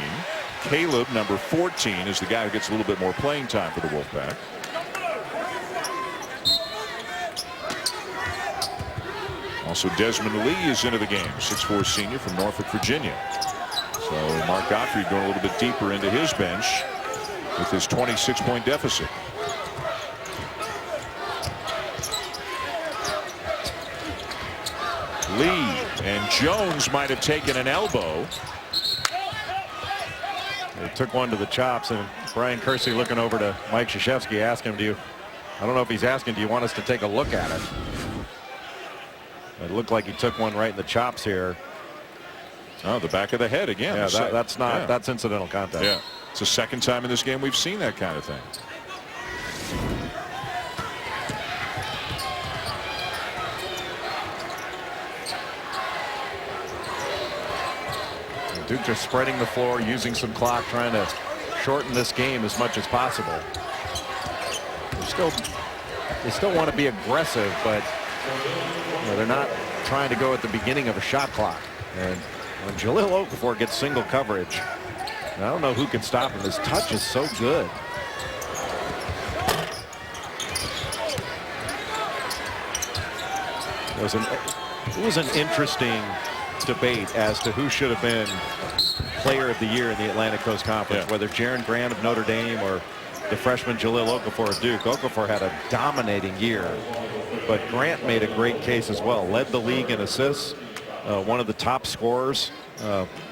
Caleb, number 14, is the guy who gets a little bit more playing time for the Wolfpack. Also, Desmond Lee is into the game, 6'4" senior from Norfolk, Virginia. So Mark Gottfried going a little bit deeper into his bench with his 26-point deficit. Lee and Jones might have taken an elbow. They took one to the chops, and Brian Kersey looking over to Mike Krzyzewski, asking him, I don't know if he's asking, do you want us to take a look at it? It looked like he took one right in the chops here. Oh, the back of the head again. Yeah, that's incidental contact. Yeah, it's the second time in this game we've seen that kind of thing. Duke just spreading the floor, using some clock, trying to shorten this game as much as possible. They still want to be aggressive, but they're not trying to go at the beginning of a shot clock. And when Jahlil Okafor gets single coverage, I don't know who can stop him. His touch is so good. It was an interesting debate as to who should have been player of the year in the Atlantic Coast Conference, whether Jaren Grant of Notre Dame or the freshman Jahlil Okafor of Duke. Okafor had a dominating year, but Grant made a great case as well. Led the league in assists, one of the top scorers,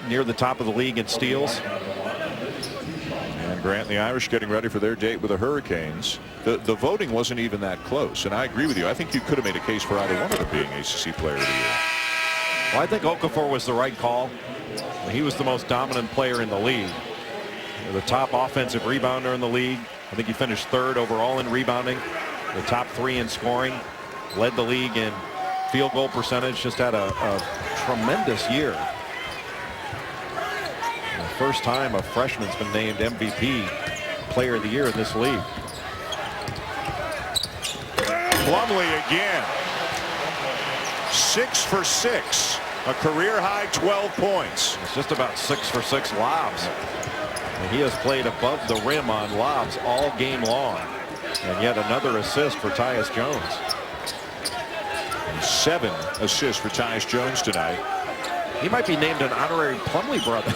near the top of the league in steals. And Grant and the Irish getting ready for their date with the Hurricanes. The voting wasn't even that close, and I agree with you. I think you could have made a case for either one of them being ACC Player of the Year. Well, I think Okafor was the right call. He was the most dominant player in the league. The top offensive rebounder in the league. I think he finished third overall in rebounding. The top 3 in scoring. Led the league in field goal percentage. Just had a tremendous year. The first time a freshman's been named MVP Player of the Year in this league. Plumlee again. 6 for 6. A career-high 12 points. It's just about 6 for 6 lobs. And he has played above the rim on lobs all game long. And yet another assist for Tyus Jones. And 7 assists for Tyus Jones tonight. He might be named an honorary Plumlee brother.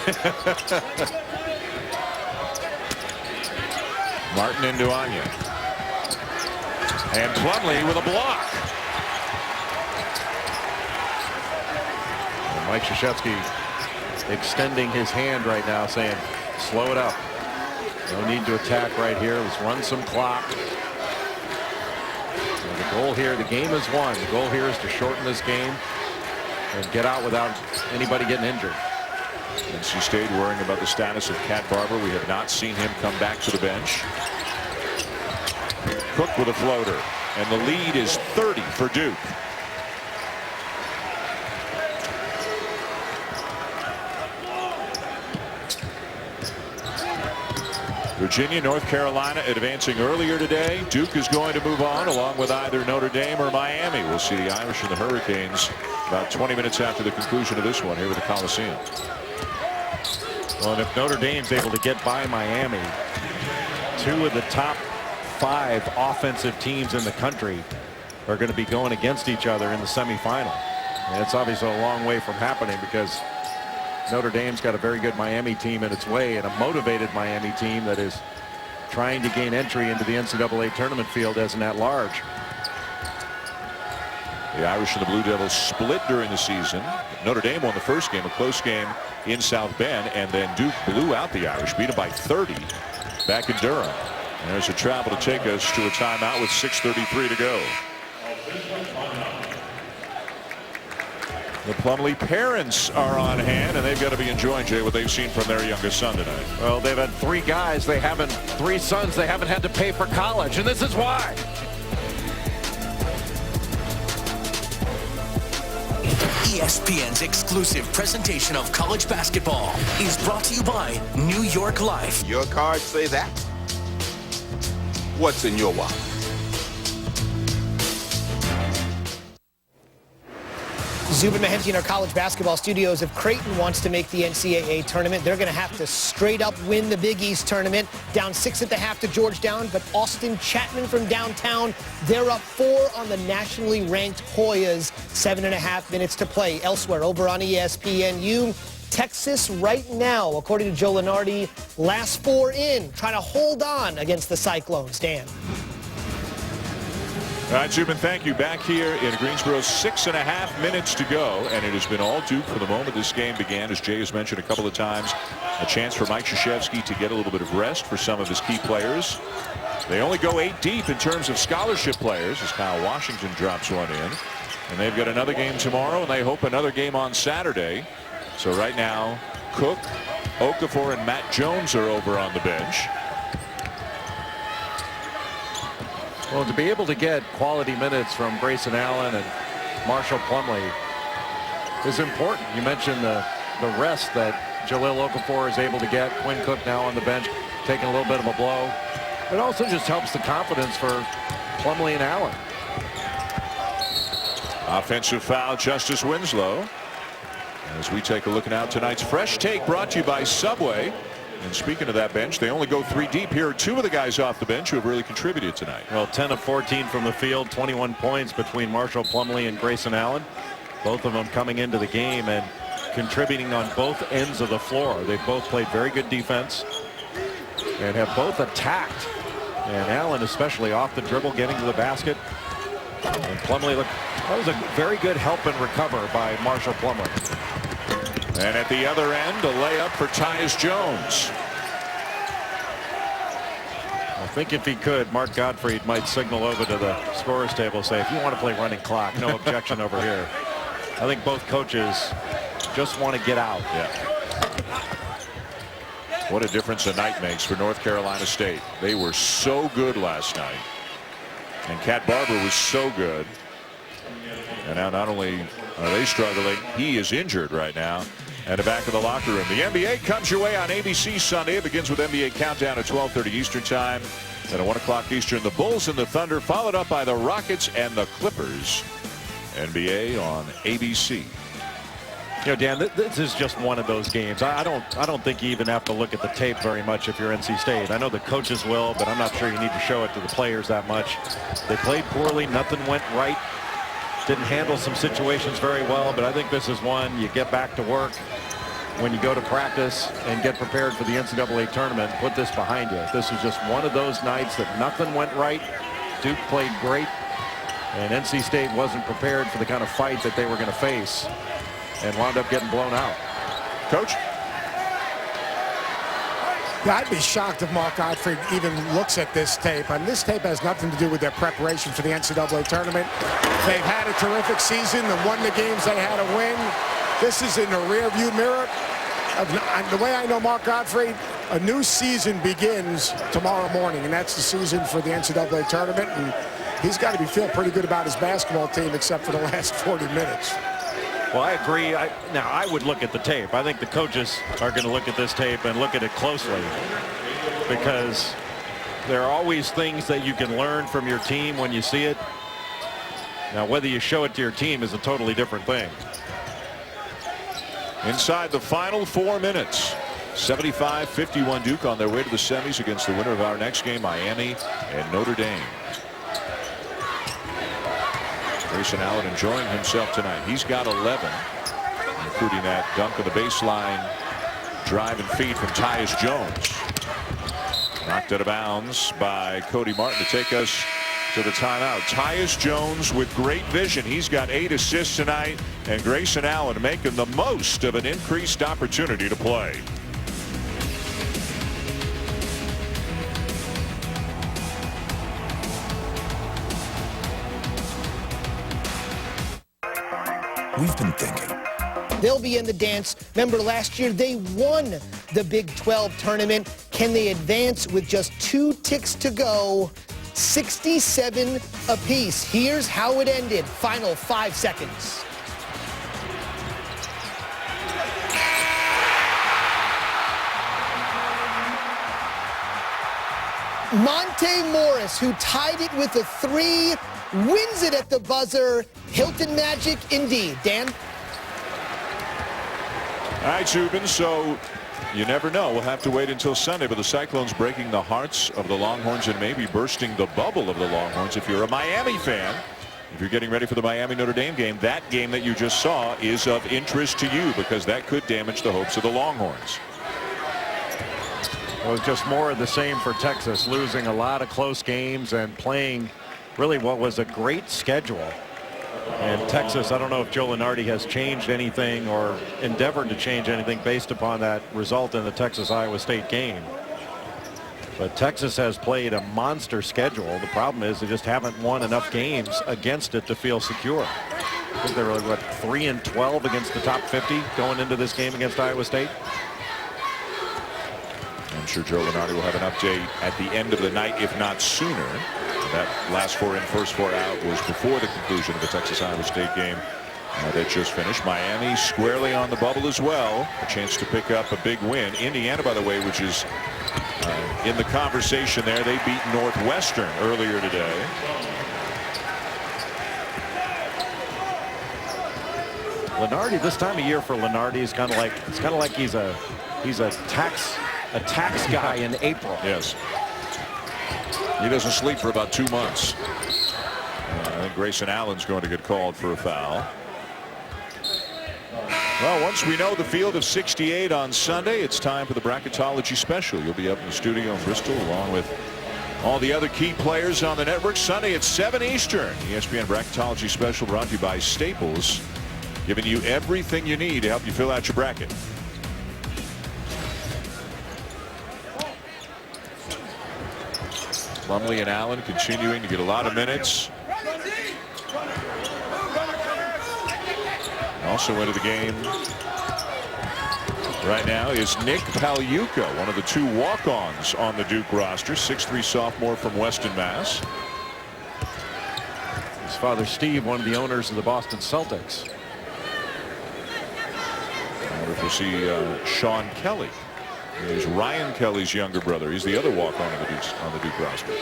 Martin into Ncaa. And Plumlee with a block. And Mike Krzyzewski extending his hand right now, saying, slow it up. No need to attack right here. Let's run some clock. And the goal here, the game is won. The goal here is to shorten this game and get out without anybody getting injured. NC State worrying about the status of Cat Barber. We have not seen him come back to the bench. Cook with a floater, and the lead is 30 for Duke. Virginia, North Carolina advancing earlier today. Duke is going to move on along with either Notre Dame or Miami. We'll see the Irish and the Hurricanes about 20 minutes after the conclusion of this one here with the Coliseum. Well, and if Notre Dame's able to get by Miami, 2 of the top 5 offensive teams in the country are going to be going against each other in the semifinal. And it's obviously a long way from happening because Notre Dame's got a very good Miami team in its way and a motivated Miami team that is trying to gain entry into the NCAA tournament field as an at-large. The Irish and the Blue Devils split during the season. Notre Dame won the first game, a close game in South Bend, and then Duke blew out the Irish, beat them by 30 back in Durham. And there's a travel to take us to a timeout with 6:33 to go. The Plumlee parents are on hand, and they've got to be enjoying, Jay, what they've seen from their youngest son tonight. Well, they've had 3 guys. They haven't 3 sons. They haven't had to pay for college, and this is why. ESPN's exclusive presentation of college basketball is brought to you by New York Life. Your cards say that? What's in your wallet? Zubin Mehenti in our college basketball studios. If Creighton wants to make the NCAA tournament, they're going to have to straight up win the Big East tournament. Down 6 at the half to Georgetown, but Austin Chapman from downtown, they're up 4 on the nationally ranked Hoyas. 7.5 minutes to play. Elsewhere over on ESPNU, Texas right now, according to Joe Lunardi, last 4 in, trying to hold on against the Cyclones. Dan. All right, Zubin, thank you. Back here in Greensboro, 6.5 minutes to go, and it has been all Duke from the moment this game began. As Jay has mentioned a couple of times, a chance for Mike Krzyzewski to get a little bit of rest for some of his key players. They only go 8 deep in terms of scholarship players as Kyle Washington drops one in. And they've got another game tomorrow, and they hope another game on Saturday. So right now, Cook, Okafor, and Matt Jones are over on the bench. Well, to be able to get quality minutes from Grayson Allen and Marshall Plumlee is important. You mentioned the rest that Jahlil Okafor is able to get. Quinn Cook now on the bench taking a little bit of a blow. It also just helps the confidence for Plumlee and Allen. Offensive foul, Justice Winslow. As we take a look at tonight's Fresh Take, brought to you by Subway. And speaking of that bench, they only go 3 deep. Here are 2 of the guys off the bench who have really contributed tonight. Well, 10 of 14 from the field, 21 points between Marshall Plumlee and Grayson Allen. Both of them coming into the game and contributing on both ends of the floor. They've both played very good defense and have both attacked. And Allen especially off the dribble, getting to the basket. And Plumlee, look, that was a very good help and recover by Marshall Plumlee. And at the other end, a layup for Tyus Jones. I think if he could, Mark Gottfried might signal over to the scorer's table, say, if you want to play running clock, no objection over here. I think both coaches just want to get out. Yeah. What a difference a night makes for North Carolina State. They were so good last night. And Cat Barber was so good. And now not only are they struggling, he is injured right now at the back of the locker room. The NBA comes your way on ABC Sunday. It begins with NBA Countdown at 12:30 Eastern Time. Then at 1 o'clock Eastern, the Bulls and the Thunder, followed up by the Rockets and the Clippers. NBA on ABC. You know, Dan, this is just one of those games. I don't think you even have to look at the tape very much if you're NC State. I know the coaches will, but I'm not sure you need to show it to the players that much. They played poorly. Nothing went right. Didn't handle some situations very well, but I think this is one you get back to work when you go to practice and get prepared for the NCAA tournament. Put this behind you. This is just one of those nights that nothing went right. Duke played great, and NC State wasn't prepared for the kind of fight that they were going to face, and wound up getting blown out. Coach? Yeah, I'd be shocked if Mark Gottfried even looks at this tape. And this tape has nothing to do with their preparation for the NCAA tournament. They've had a terrific season and won the games they had to win. This is in the rearview mirror. The way I know Mark Gottfried, a new season begins tomorrow morning, and that's the season for the NCAA tournament. And he's got to be feeling pretty good about his basketball team, except for the last 40 minutes. Well, I agree. Now, I would look at the tape. I think the coaches are going to look at this tape and look at it closely, because there are always things that you can learn from your team when you see it. Now, whether you show it to your team is a totally different thing. Inside the final 4 minutes, 75-51 Duke on their way to the semis against the winner of our next game, Miami and Notre Dame. Grayson Allen enjoying himself tonight. He's got 11, including that dunk on the baseline, drive and feed from Tyus Jones. Knocked out of bounds by Cody Martin to take us to the timeout. Tyus Jones with great vision. He's got 8 assists tonight, and Grayson Allen making the most of an increased opportunity to play. We've been thinking. They'll be in the dance. Remember last year they won the Big 12 tournament. Can they advance with just 2 ticks to go? 67 apiece. Here's how it ended. Final 5 seconds. Monte Morris, who tied it with a 3, wins it at the buzzer. Hilton Magic indeed. Dan? All right, Zubin, so you never know. We'll have to wait until Sunday, but the Cyclones breaking the hearts of the Longhorns and maybe bursting the bubble of the Longhorns. If you're a Miami fan, if you're getting ready for the Miami-Notre Dame game, that game that you just saw is of interest to you, because that could damage the hopes of the Longhorns. Well, just more of the same for Texas, losing a lot of close games and playing really what was a great schedule. And Texas, I don't know if Joe Lunardi has changed anything or endeavored to change anything based upon that result in the Texas-Iowa State game. But Texas has played a monster schedule. The problem is they just haven't won enough games against it to feel secure. I think they were, what, 3-12 against the top 50 going into this game against Iowa State. I'm sure Joe Lunardi will have an update at the end of the night, if not sooner. That last 4 in, first 4 out was before the conclusion of the Texas-Iowa State game that just finished. Miami squarely on the bubble as well. A chance to pick up a big win. Indiana, by the way, which is in the conversation there. They beat Northwestern earlier today. Lunardi, this time of year for Lunardi is kind of like, it's kind of like he's a tax guy in April. Yes. He doesn't sleep for about 2 months. I think Grayson Allen's going to get called for a foul. Well, once we know the field of 68 on Sunday, it's time for the bracketology special. You'll be up in the studio in Bristol along with all the other key players on the network. Sunday at 7 Eastern. ESPN bracketology special brought to you by Staples, giving you everything you need to help you fill out your bracket. Plumlee and Allen continuing to get a lot of minutes. Also into the game right now is Nick Pagliuca, one of the 2 walk-ons on the Duke roster, 6'3" sophomore from Weston, Mass. His father Steve, one of the owners of the Boston Celtics. I wonder if we'll see Sean Kelly. He's Ryan Kelly's younger brother. He's the other walk-on on the Duke roster.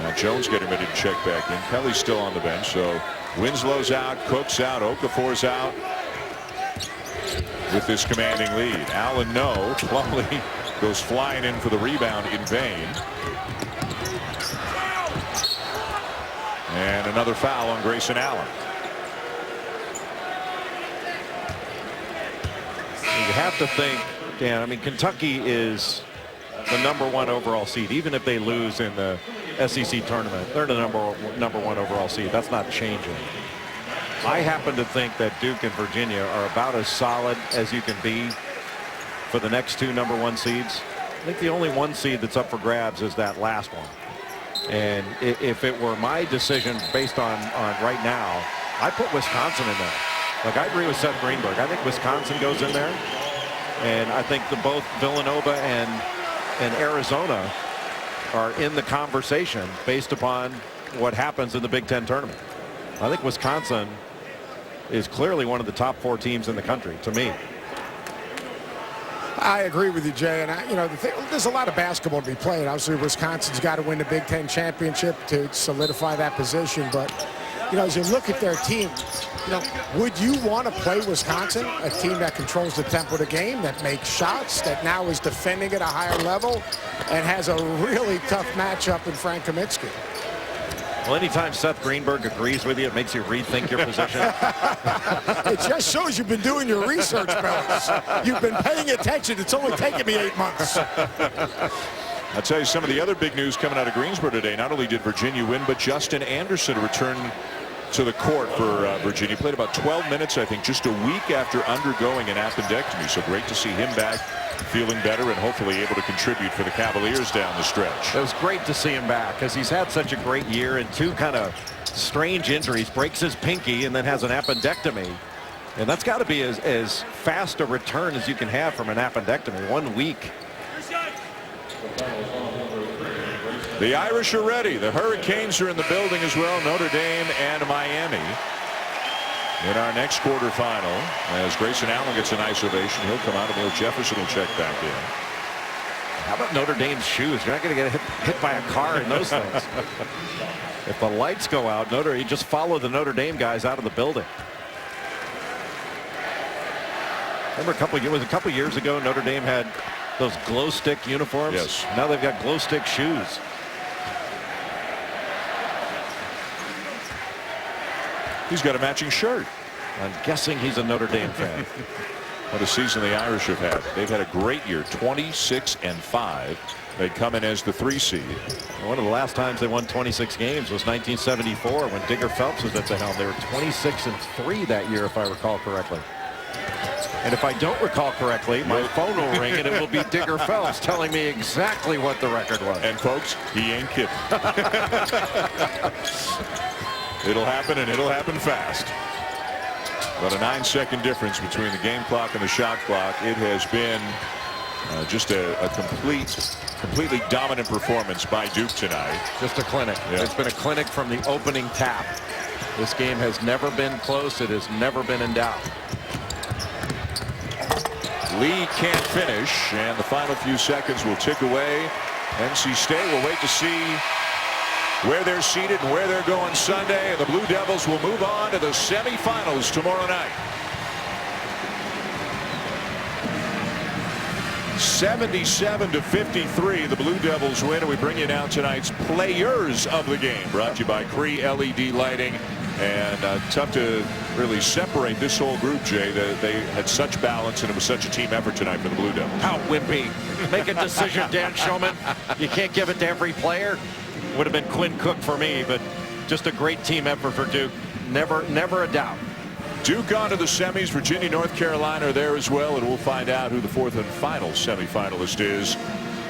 Now Jones getting ready to check back in. Kelly's still on the bench, so Winslow's out, Cook's out, Okafor's out. with this commanding lead. Allen, no. Plumlee goes flying in for the rebound in vain. And another foul on Grayson Allen. You have to think, Dan, I mean, Kentucky is the #1 overall seed. Even if they lose in the SEC tournament, they're the number one overall seed. That's not changing. I happen to think that Duke and Virginia are about as solid as you can be for the next two #1 seeds. I think the only one seed that's up for grabs is that last one. And if it were my decision based on right now, I put Wisconsin in there. Like, I agree with Seth Greenberg. I think Wisconsin goes in there. And I think both Villanova and Arizona are in the conversation based upon what happens in the Big Ten tournament. I think Wisconsin is clearly one of the top 4 teams in the country, to me. I agree with you, Jay. And, you know, there's a lot of basketball to be played. Obviously, Wisconsin's got to win the Big Ten championship to solidify that position. But, you know, as you look at their team, you know, would you want to play Wisconsin, a team that controls the tempo of the game, that makes shots, that now is defending at a higher level, and has a really tough matchup in Frank Kaminsky? Well, anytime Seth Greenberg agrees with you, it makes you rethink your position. It just shows you've been doing your research, fellas. You've been paying attention. It's only taken me 8 months. I'll tell you some of the other big news coming out of Greensboro today. Not only did Virginia win, but Justin Anderson returned to the court for Virginia. Played about 12 minutes, I think, just a week after undergoing an appendectomy. So great to see him back, feeling better, and hopefully able to contribute for the Cavaliers down the stretch. It was great to see him back because he's had such a great year, and 2 kind of strange injuries. Breaks his pinky and then has an appendectomy. And that's got to be as fast a return as you can have from an appendectomy. 1 week. The Irish are ready. The Hurricanes are in the building as well. Notre Dame and Miami in our next quarterfinal. As Grayson Allen gets a nice ovation, he'll come out, and Will Jefferson will check back in. How about Notre Dame's shoes? You're not going to get hit by a car in those things. If the lights go out, you just follow the Notre Dame guys out of the building. Remember it was a couple years ago, Notre Dame had those glow stick uniforms. Yes. Now they've got glow stick shoes. He's got a matching shirt. I'm guessing he's a Notre Dame fan. What a season the Irish have had. They've had a great year, 26-5. They come in as the 3 seed. One of the last times they won 26 games was 1974 when Digger Phelps was at the helm. They were 26-3 that year, if I recall correctly. And if I don't recall correctly, my phone will ring and it will be Digger Phelps telling me exactly what the record was. And folks, he ain't kidding. It'll happen, and it'll happen fast. But a 9-second difference between the game clock and the shot clock. It has been just a completely dominant performance by Duke tonight. Just a clinic. Yeah. It's been a clinic from the opening tap. This game has never been close. It has never been in doubt. Lee can't finish, and the final few seconds will tick away. NC State will wait to see where they're seated and where they're going Sunday, and the Blue Devils will move on to the semifinals tomorrow night. 77-53, the Blue Devils win, and we bring you now tonight's players of the game, brought to you by Cree LED Lighting. And tough to really separate this whole group, Jay. They had such balance, and it was such a team effort tonight for the Blue Devils. How wimpy. Make a decision, Dan Shulman. You can't give it to every player. Would have been Quinn Cook for me, but just a great team effort for Duke. Never a doubt. Duke on to the semis. Virginia, North Carolina are there as well, and we'll find out who the 4th and final semifinalist is